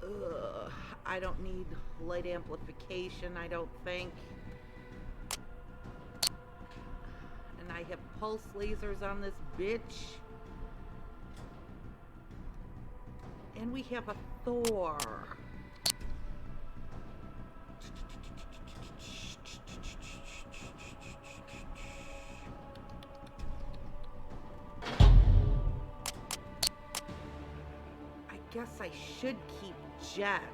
Ugh, I don't need light amplification, I don't think. And I have pulse lasers on this bitch. And we have a Thor. I guess I should keep jets.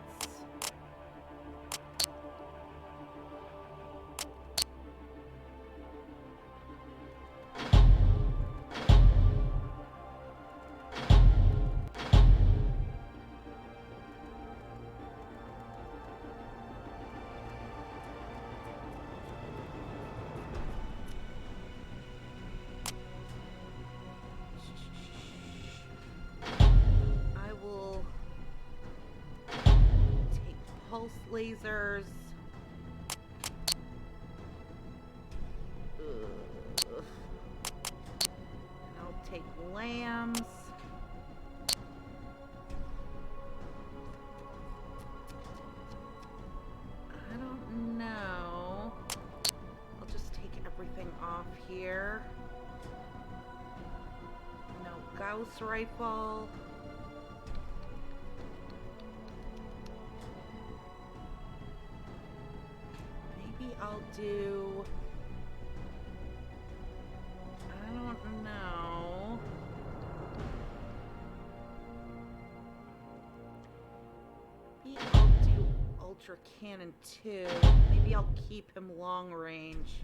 Lasers. Ugh. I'll take lambs. I don't know. I'll just take everything off here. No Gauss rifle. I'll do... I don't know. Maybe I'll do Ultra Cannon 2. Maybe I'll keep him long range.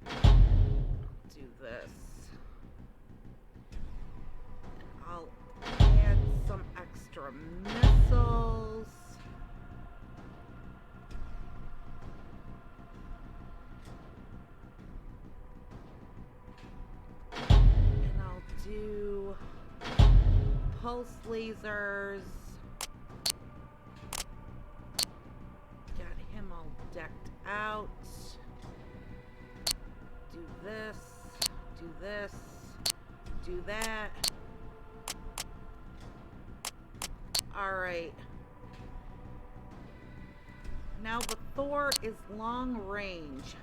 I'll do this. I'll add some extra missiles. And I'll do pulse lasers. Got him all decked out. Do this, do this, do that. Alright. Now the Thor is long range.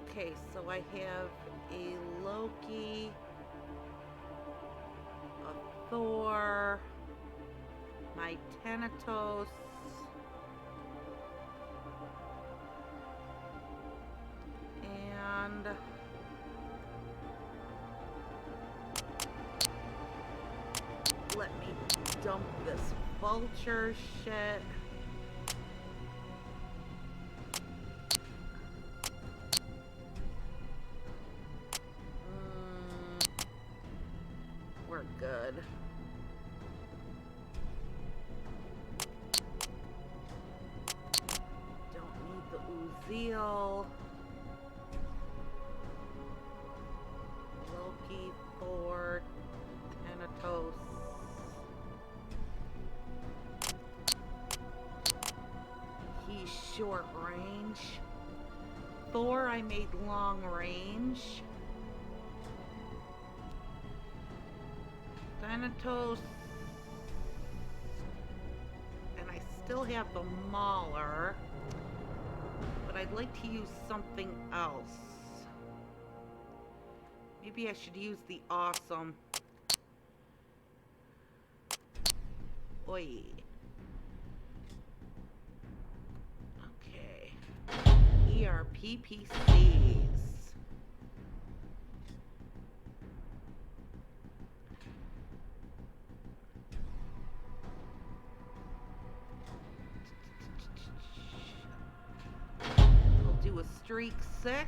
Okay, so I have a Loki, a Thor, my Thanatos, and let me dump this vulture shit. We're good. Don't need the Uziel. Loki, Thor, Thanatos. He's short range. Thor I made long range. Thanatos still have the Mauler, but I'd like to use something else. Maybe I should use the Awesome. Oi. Okay. ERPPCs. I'll do a Streak 6.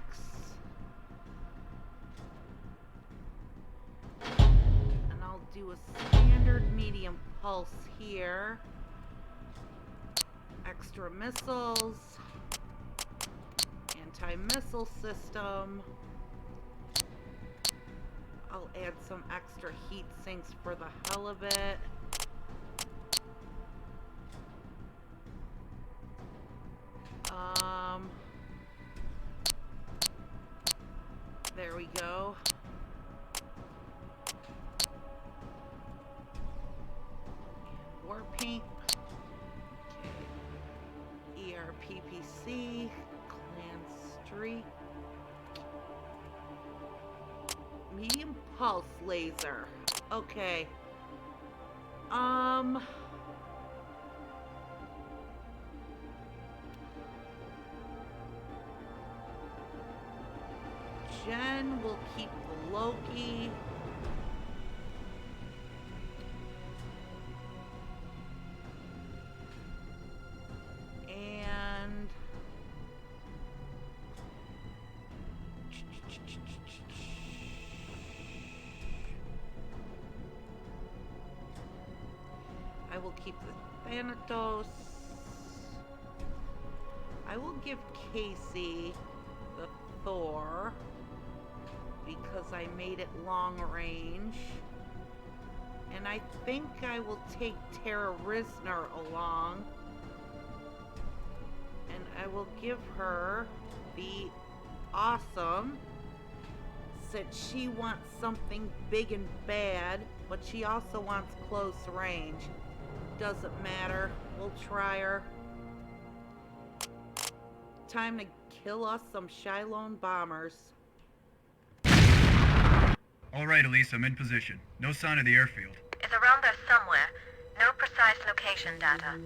And I'll do a standard medium pulse here. Extra missiles. Anti-missile system. I'll add some extra heat sinks for the hell of it. There we go. And war paint. Okay. ERPPC. Clan Streak. Medium pulse laser. Okay. Jen will keep the Loki. And I will keep the Thanatos. I will give Casey the Thor because I made it long range. And I think I will take Tara Risner along. And I will give her the Awesome, since she wants something big and bad, but she also wants close range. Doesn't matter. We'll try her. Time to kill us some Shylone bombers. All right, Elise, I'm in position. No sign of the airfield. It's around there somewhere. No precise location data.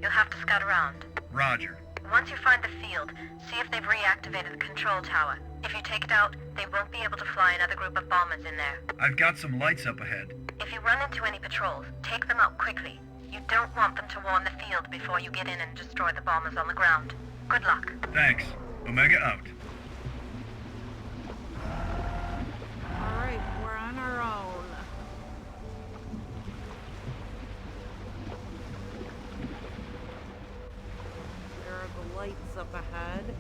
You'll have to scout around. Roger. Once you find the field, see if they've reactivated the control tower. If you take it out, they won't be able to fly another group of bombers in there. I've got some lights up ahead. If you run into any patrols, take them out quickly. You don't want them to warn the field before you get in and destroy the bombers on the ground. Good luck. Thanks. Omega out. Alright, we're on our own. There are the lights up ahead.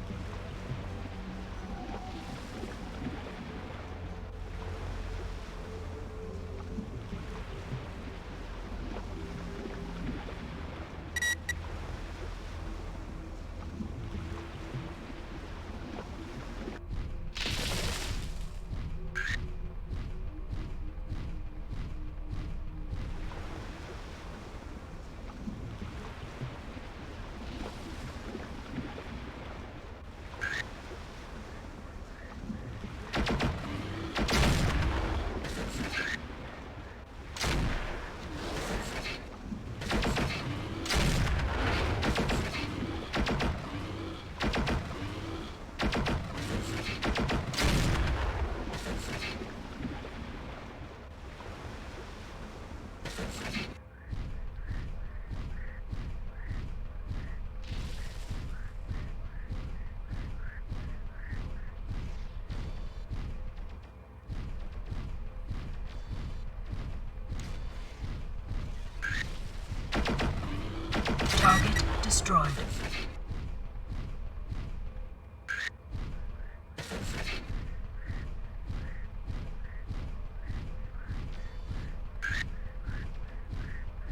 Target destroyed.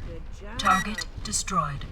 Good job. Target destroyed.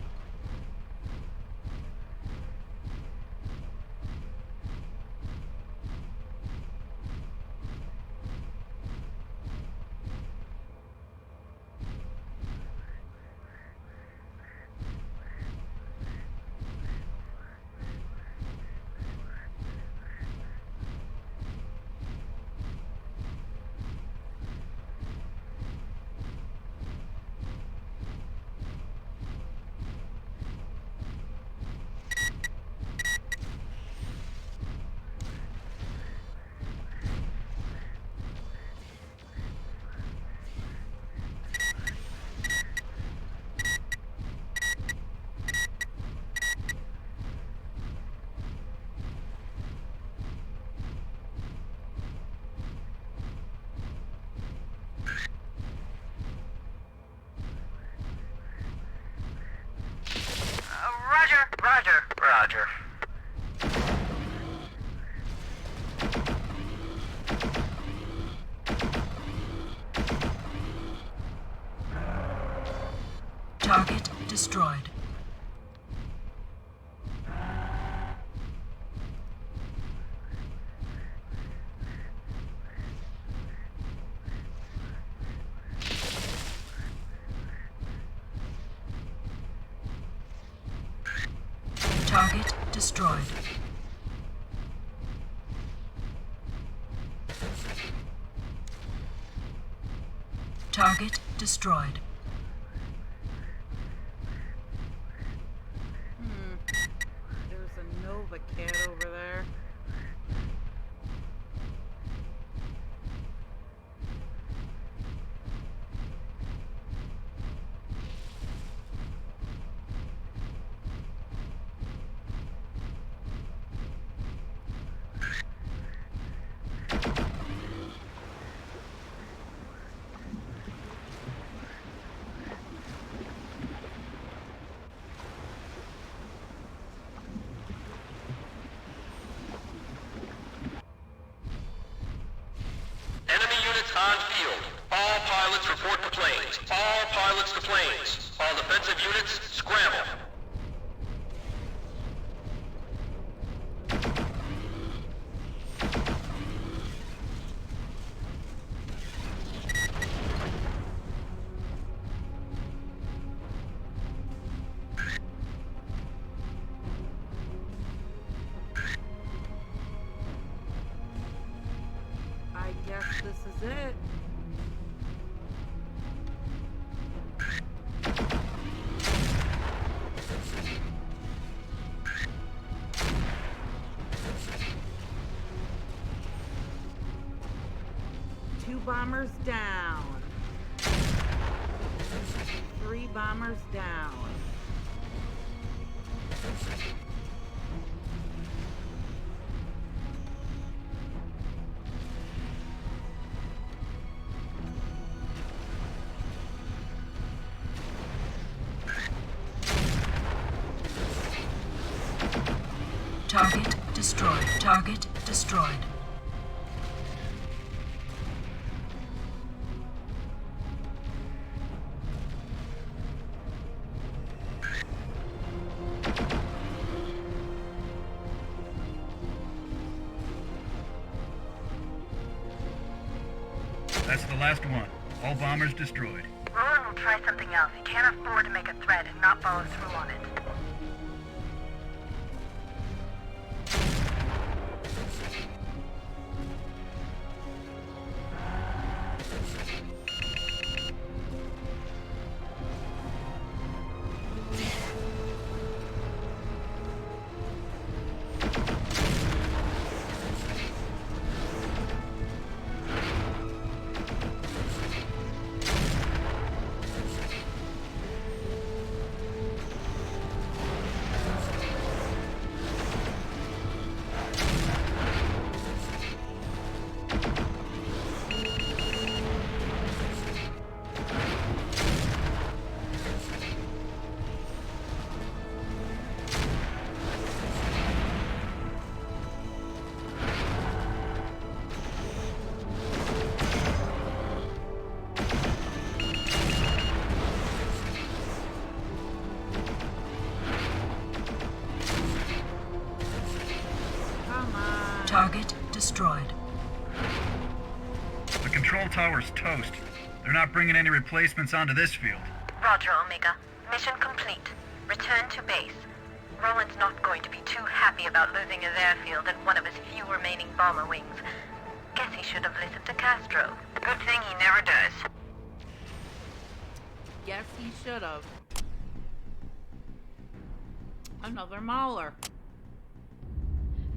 Roger. Target destroyed. Target destroyed. Target destroyed. There's a Nova cat over there. Enemy units on field. All pilots report to planes. All pilots to planes. All defensive units, scramble. I guess this is it. Two bombers down. 3 bombers down. Target destroyed. Target destroyed. That's the last one. All bombers destroyed. Roland will try something else. He can't afford to make a threat and not follow through on it. Target destroyed. The control tower's toast. They're not bringing any replacements onto this field. Roger, Omega. Mission complete. Return to base. Roland's not going to be too happy about losing his airfield and one of his few remaining bomber wings. Guess he should have listened to Castro. Good thing he never does. Yes, he should have. Another Mauler.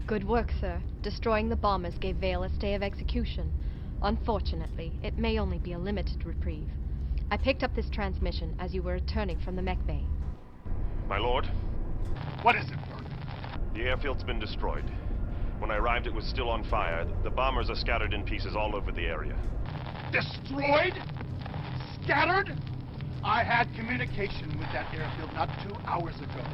Good work, sir. Destroying the bombers gave Vale a stay of execution. Unfortunately, it may only be a limited reprieve. I picked up this transmission as you were returning from the mech bay. My lord, What is it, Burke? the airfield's been destroyed. When I arrived, it was still on fire. The bombers are scattered in pieces all over the area. Destroyed? Scattered? I had communication with that airfield not 2 hours ago.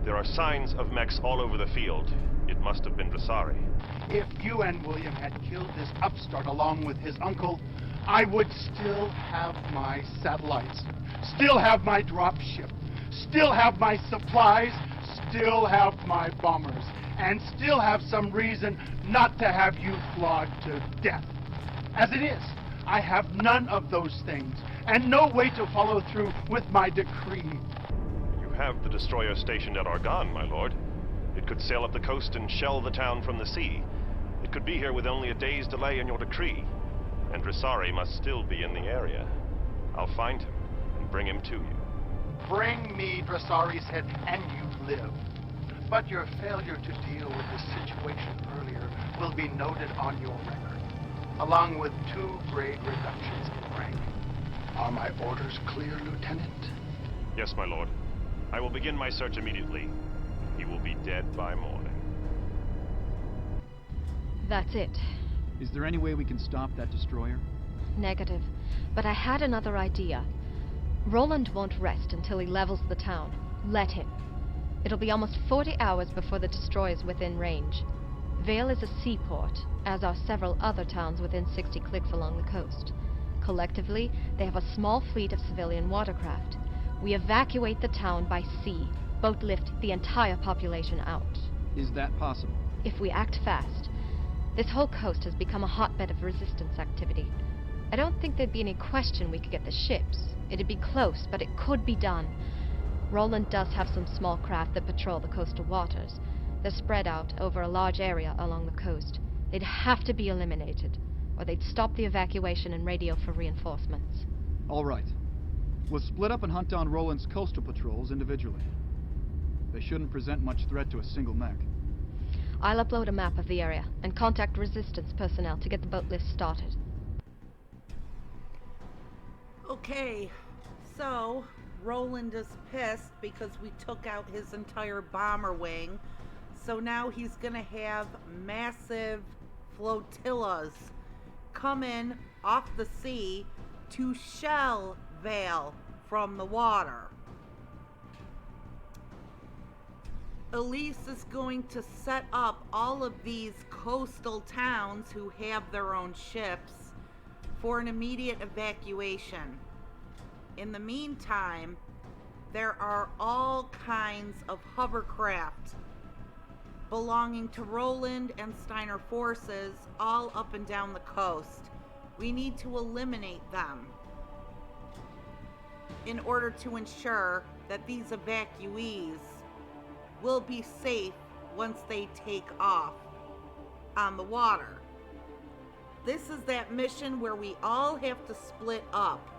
There are signs of mechs all over the field. It must have been Dressari. If you and William had killed this upstart along with his uncle, I would still have my satellites, still have my dropship, still have my supplies, still have my bombers, and still have some reason not to have you flogged to death. As it is, I have none of those things, and no way to follow through with my decree. You have the destroyer stationed at Argonne, my lord. It could sail up the coast and shell the town from the sea. It could be here with only a day's delay in your decree. And Dressari must still be in the area. I'll find him and bring him to you. Bring me Dressari's head, and you live. But your failure to deal with this situation earlier will be noted on your record, along with 2 grade reductions in rank. Are my orders clear, Lieutenant? Yes, my lord. I will begin my search immediately. He will be dead by morning. That's it. Is there any way we can stop that destroyer? Negative. But I had another idea. Roland won't rest until he levels the town. Let him. It'll be almost 40 hours before the destroyer's within range. Vale is a seaport, as are several other towns within 60 clicks along the coast. Collectively, they have a small fleet of civilian watercraft. We evacuate the town by sea, boat lift the entire population out. Is that possible? If we act fast. This whole coast has become a hotbed of resistance activity. I don't think there'd be any question we could get the ships. It'd be close, but it could be done. Roland does have some small craft that patrol the coastal waters. They're spread out over a large area along the coast. They'd have to be eliminated, or they'd stop the evacuation and radio for reinforcements. All right. We'll split up and hunt down Roland's coastal patrols individually. They shouldn't present much threat to a single mech. I'll upload a map of the area and contact resistance personnel to get the boat list started. Okay, so Roland is pissed because we took out his entire bomber wing. So now he's gonna have massive flotillas come in off the sea to shell Vale from the water. Elise is going to set up all of these coastal towns who have their own ships for an immediate evacuation. In the meantime, there are all kinds of hovercraft belonging to Roland and Steiner forces all up and down the coast. We need to eliminate them in order to ensure that these evacuees will be safe once they take off on the water. This is that mission where we all have to split up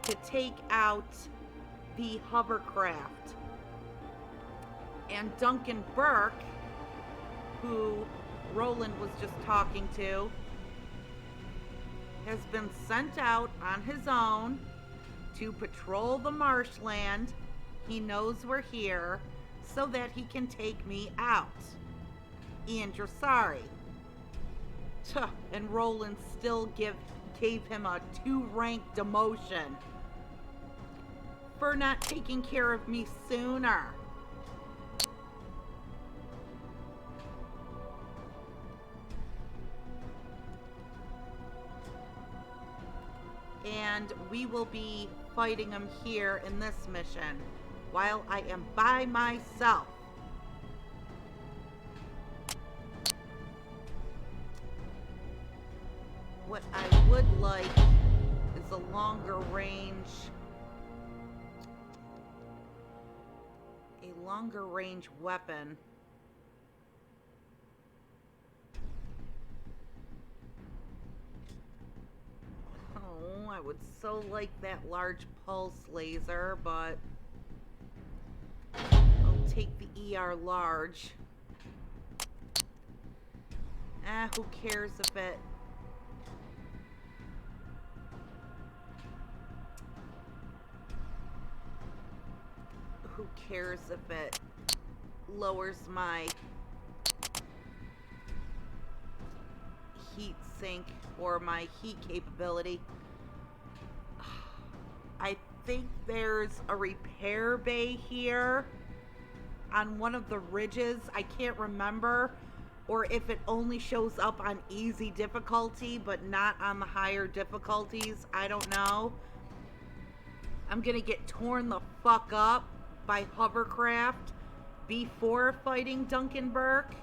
to take out the hovercraft. And Duncan Burke, who Roland was just talking to, has been sent out on his own to patrol the marshland. He knows we're here, so that he can take me out. Ian Dressari. And Roland still gave him a 2-rank demotion for not taking care of me sooner. And we will be fighting him here in this mission while I am by myself. What I would like is a longer range weapon. Oh, I would so like that large pulse laser, but I'll take the ER large. Who cares if it... Who cares if it lowers my heat sink or my heat capability? I think there's a repair bay here on one of the ridges. I can't remember, or if it only shows up on easy difficulty but not on the higher difficulties. I don't know. I'm gonna get torn the fuck up by hovercraft before fighting Duncan Burke.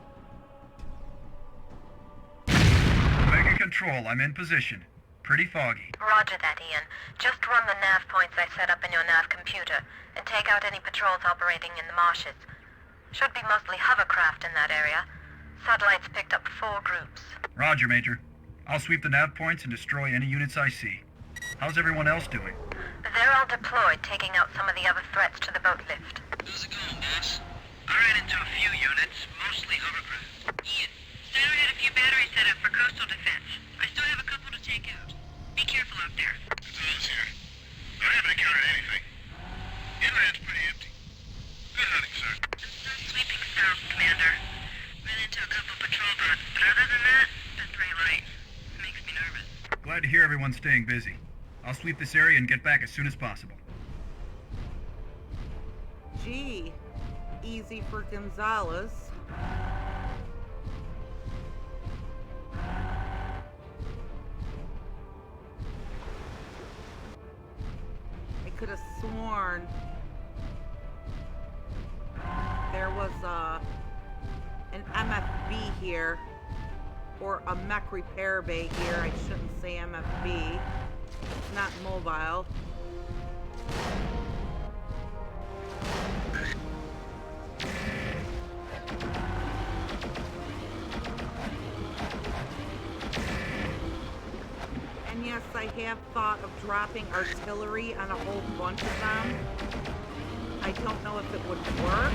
Mega Control, I'm in position. Pretty foggy. Roger that, Ian. Just run the nav points I set up in your nav computer and take out any patrols operating in the marshes. Should be mostly hovercraft in that area. Satellites picked up 4 groups. Roger, Major. I'll sweep the nav points and destroy any units I see. How's everyone else doing? They're all deployed, taking out some of the other threats to the boat lift. How's it going, boss? I ran into a few units, mostly hovercraft. Ian, Center had a few batteries set up for coastal defense. I still have a couple to take out. Be careful out there. Controls here. I haven't encountered anything. Inland's pretty empty. Good hunting, sir. I'm sweeping south, Commander. Ran into a couple patrol boats, but other than that, been pretty light. Makes me nervous. Glad to hear everyone's staying busy. I'll sweep this area and get back as soon as possible. Gee, easy for Gonzalez. I could have sworn there was an MFB here, or a mech repair bay here. I shouldn't say MFB. It's not mobile. And yes, I have thought of dropping artillery on a whole bunch of them. I don't know if it would work.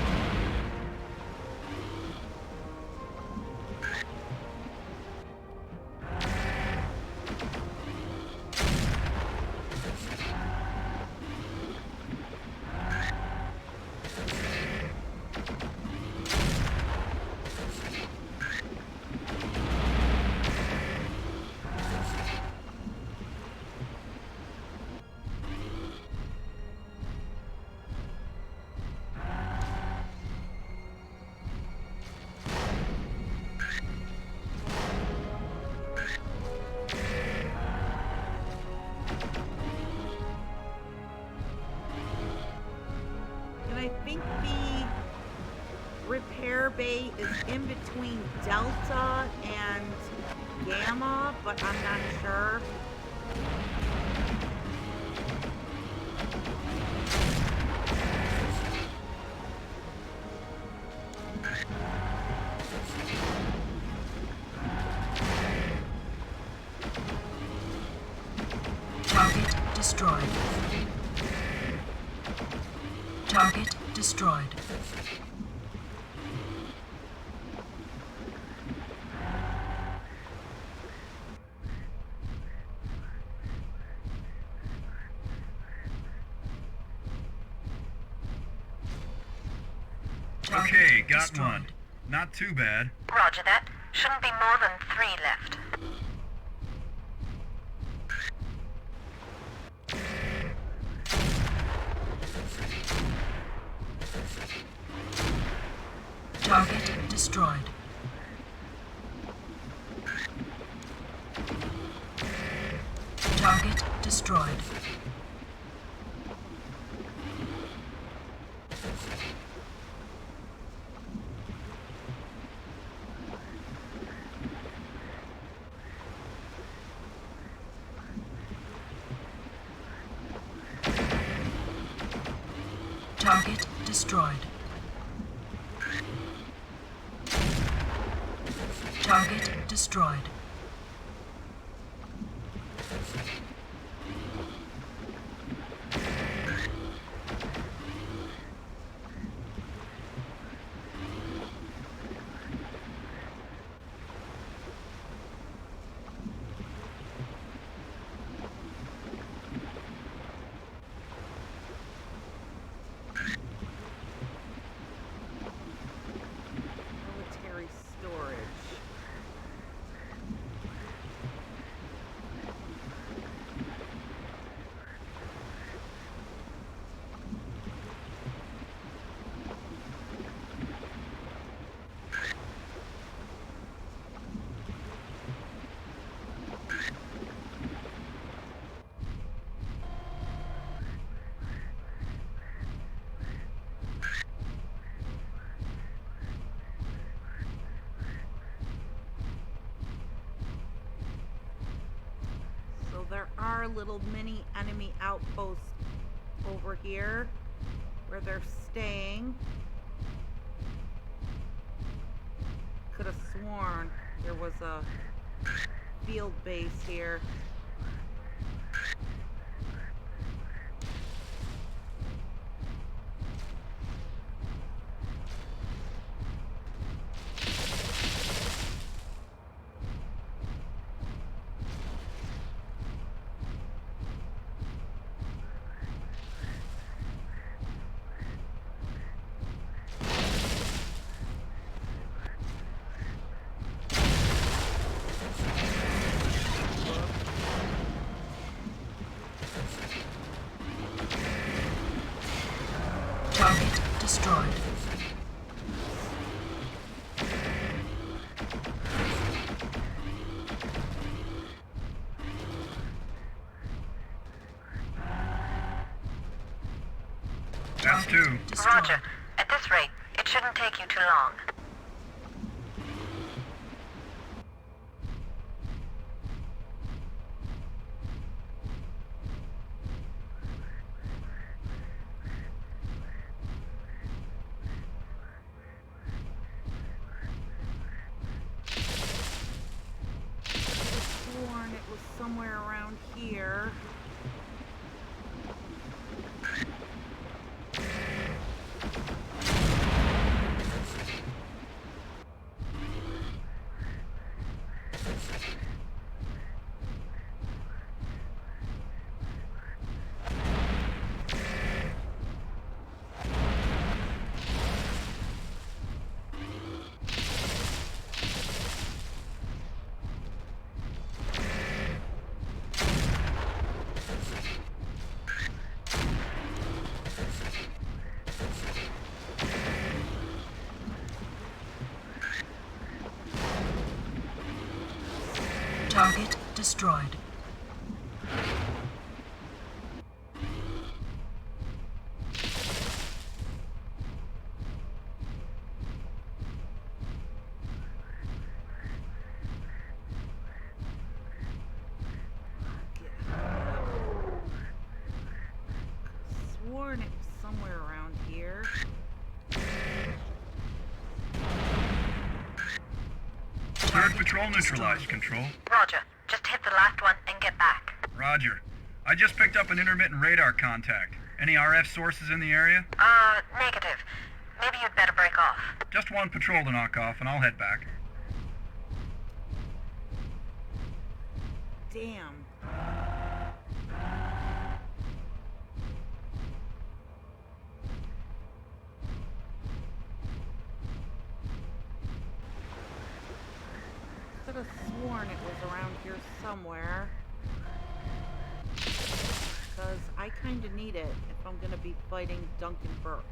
I think the repair bay is in between Delta and Gamma, but I'm not sure. Target destroyed. Target destroyed. Okay, got one. Not too bad. Roger that. Shouldn't be more than 3 left. Target destroyed. Target destroyed. Target destroyed. Target destroyed. Military storage. little mini enemy outpost over here where they're staying. Could have sworn there was a field base here. Target destroyed. That's two. Roger. At this rate, it shouldn't take you too long. Sworn it was somewhere around here. Target destroyed. Sworn it was somewhere around here. Third patrol neutralized, Control. Roger. Just hit the last one and get back. Roger. I just picked up an intermittent radar contact. Any RF sources in the area? Negative. Maybe you'd better break off. Just one patrol to knock off, and I'll head back. Damn. Could have sworn it was around here somewhere. Because I kind of need it if I'm going to be fighting Duncan Burke.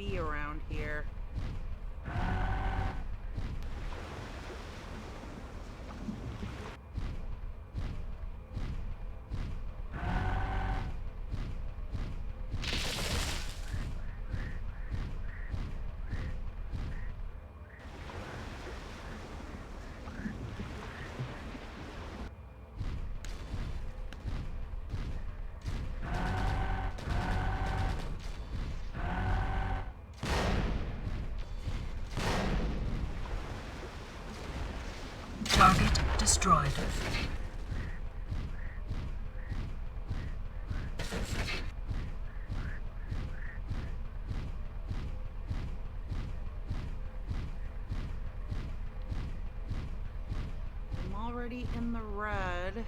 MFB around here. Target destroyed. I'm already in the red.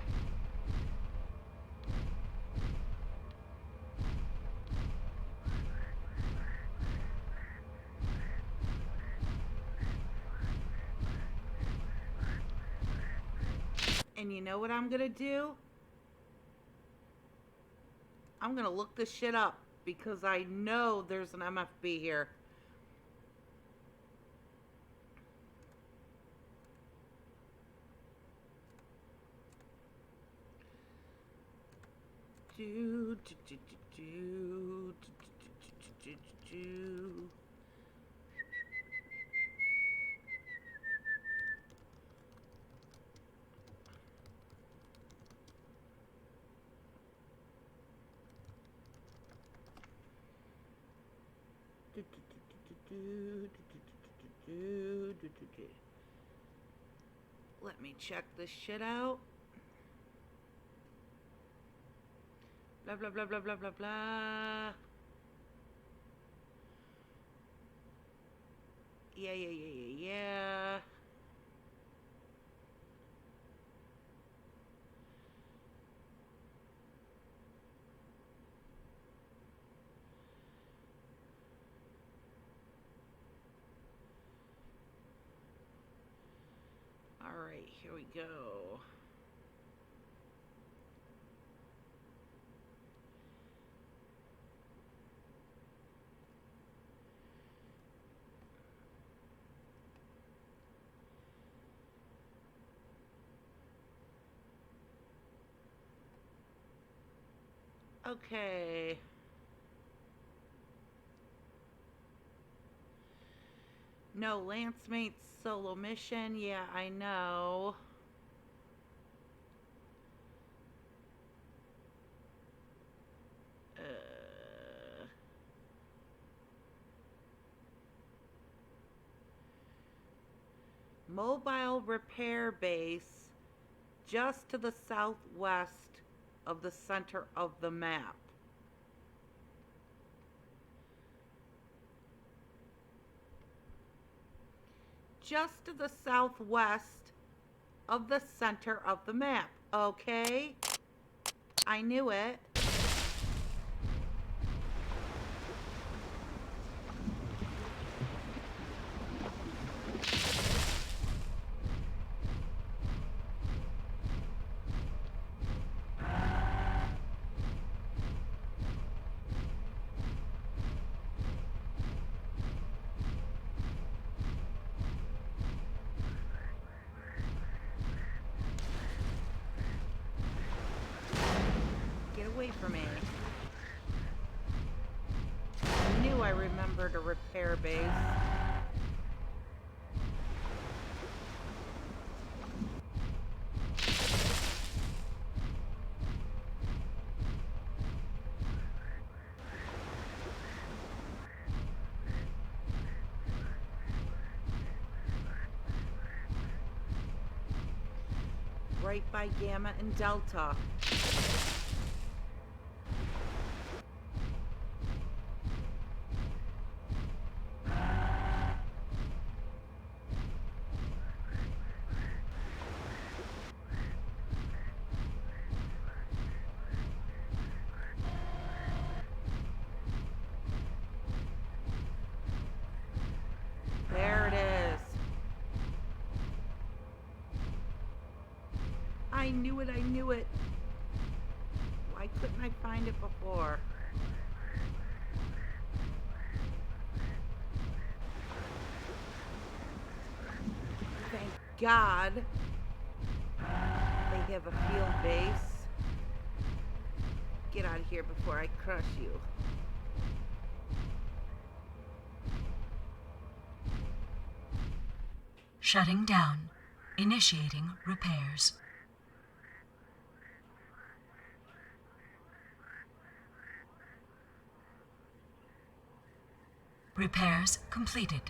And you know what I'm gonna do? I'm gonna look this shit up because I know there's an MFB here. Do, do, do, do, do, do, do, do, do. Let me check this shit out. Blah blah blah blah blah blah blah. Yeah. Alright, here we go. Okay. No, Lance Mate's solo mission. Yeah, I know. Mobile repair base just to the southwest of the center of the map. Just to the southwest of the center of the map. Okay? I knew it. Away from me. I knew I remembered a repair base. Right by Gamma and Delta. There it is. I knew it, I knew it. Why couldn't I find it before? God. They have a field base. Get out of here before I crush you. Shutting down. Initiating repairs. Repairs completed.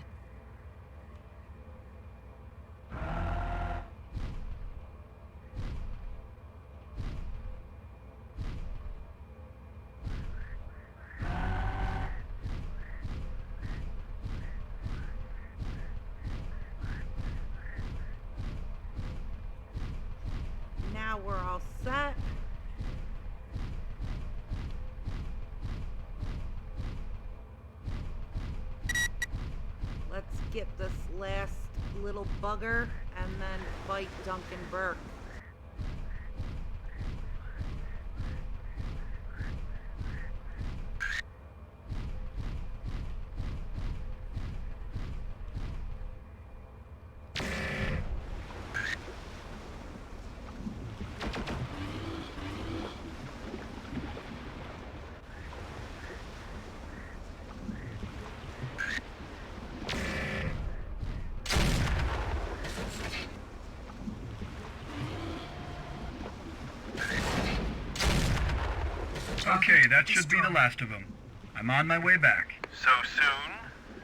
Now we're all set. Let's get this last little bugger and then fight Duncan Burke. Okay, that should be the last of them. I'm on my way back. So soon?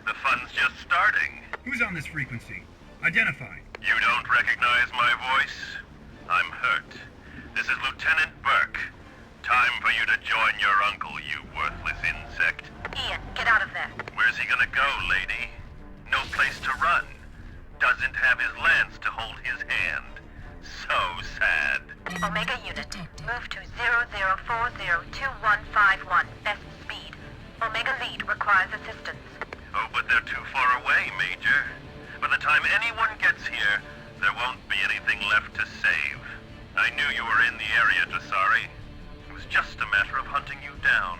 The fun's just starting. Who's on this frequency? Identify. You don't recognize my voice? I'm hurt. This is Lieutenant Burke. Time for you to join your uncle, you worthless insect. Ian, get out of there. Where's he gonna go, lady? No place to run. Doesn't have his lance to hold his hand. So sad. Omega unit, move to 00402151, best speed. Omega lead requires assistance. Oh, but they're too far away, Major. By the time anyone gets here, there won't be anything left to save. I knew you were in the area, Dasari. It was just a matter of hunting you down.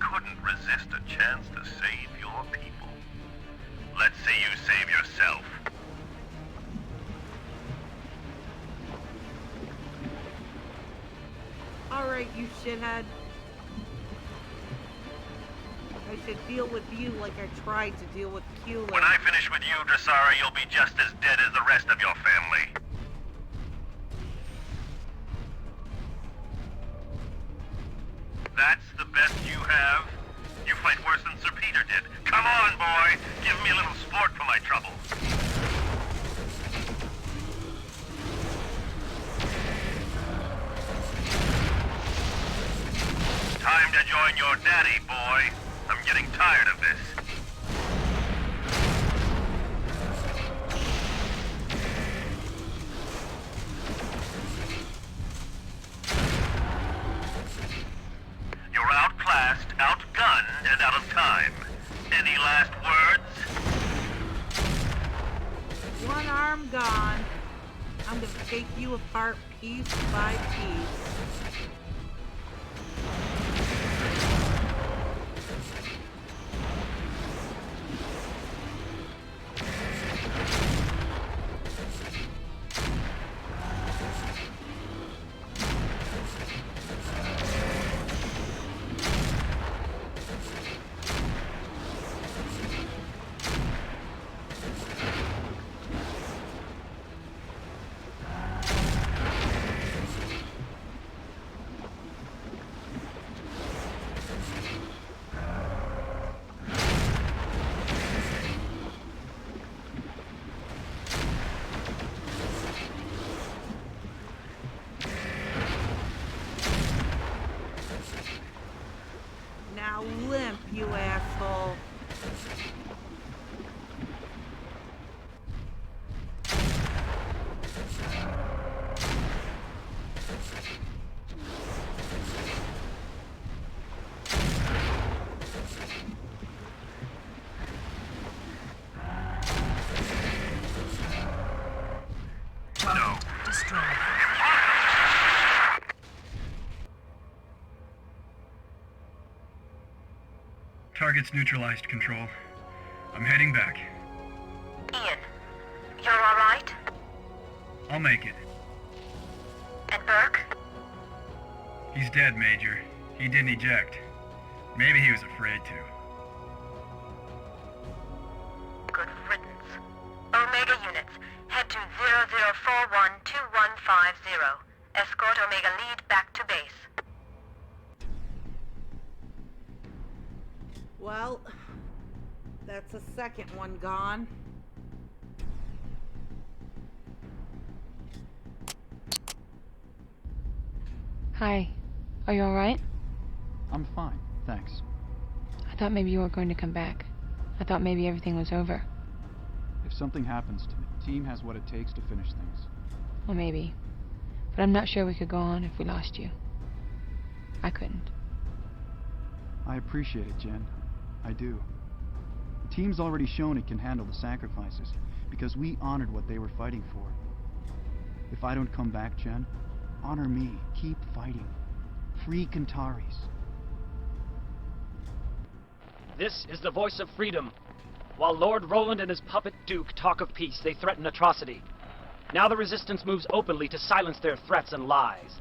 Couldn't resist a chance to save your people. Let's see you save yourself. Alright, you shithead. I should deal with you like I tried to deal with Keelan. When I finish with you, Dressara, you'll be just as dead as the rest of your family. That's the best you have? You fight worse than Sir Peter did. Come on, boy! Give me a little sport for my trouble. Time to join your daddy, boy. I'm getting tired of this. You're outclassed, outgunned, and out of time. Any last words? One arm gone. I'm gonna take you apart piece by piece. Now limp, you asshole. No. Destroyed. Target's neutralized, Control. I'm heading back. Ian, you're all right? I'll make it. And Burke? He's dead, Major. He didn't eject. Maybe he was afraid to. Good riddance. Omega units, head to 00412150. Escort Omega lead back to base. Well, that's a second one gone. Hi. Are you alright? I'm fine, thanks. I thought maybe you were going to come back. I thought maybe everything was over. If something happens to me, the team has what it takes to finish things. Well, maybe. But I'm not sure we could go on if we lost you. I couldn't. I appreciate it, Jen. I do. The team's already shown it can handle the sacrifices, because we honored what they were fighting for. If I don't come back, Jen, honor me. Keep fighting. Free Kentaris. This is the voice of freedom. While Lord Roland and his puppet Duke talk of peace, they threaten atrocity. Now the Resistance moves openly to silence their threats and lies.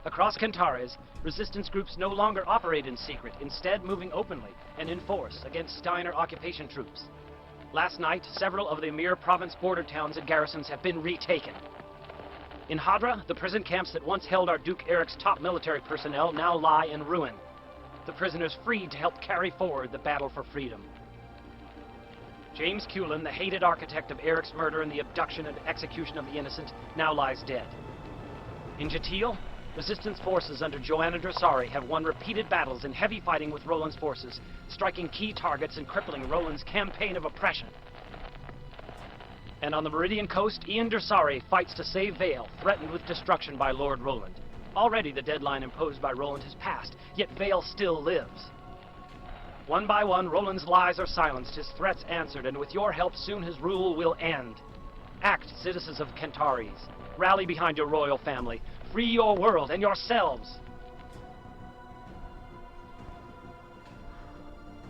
Across Kentaris, Resistance groups no longer operate in secret, instead moving openly and in force against Steiner occupation troops. Last night, several of the Amir province border towns and garrisons have been retaken. In Hadra, the prison camps that once held our Duke Eric's top military personnel now lie in ruin. The prisoners freed to help carry forward the battle for freedom. James Cullen, the hated architect of Eric's murder and the abduction and execution of the innocent, now lies dead. In Jatil, Resistance forces under Joanna Dressari have won repeated battles in heavy fighting with Roland's forces, striking key targets and crippling Roland's campaign of oppression. And on the Meridian coast, Ian Dressari fights to save Vale, threatened with destruction by Lord Roland. Already the deadline imposed by Roland has passed, yet Vale still lives. One by one, Roland's lies are silenced, his threats answered, and with your help soon his rule will end. Act, citizens of Kentaris. Rally behind your royal family. Free your world and yourselves.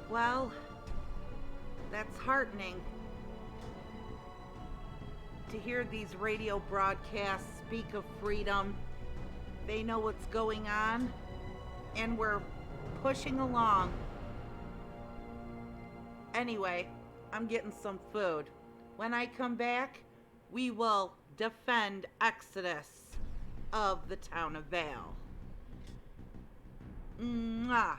Well, that's heartening. To hear these radio broadcasts speak of freedom. They know what's going on, and we're pushing along. Anyway, I'm getting some food. When I come back, we will defend Exodus of the town of Vale. Mwah.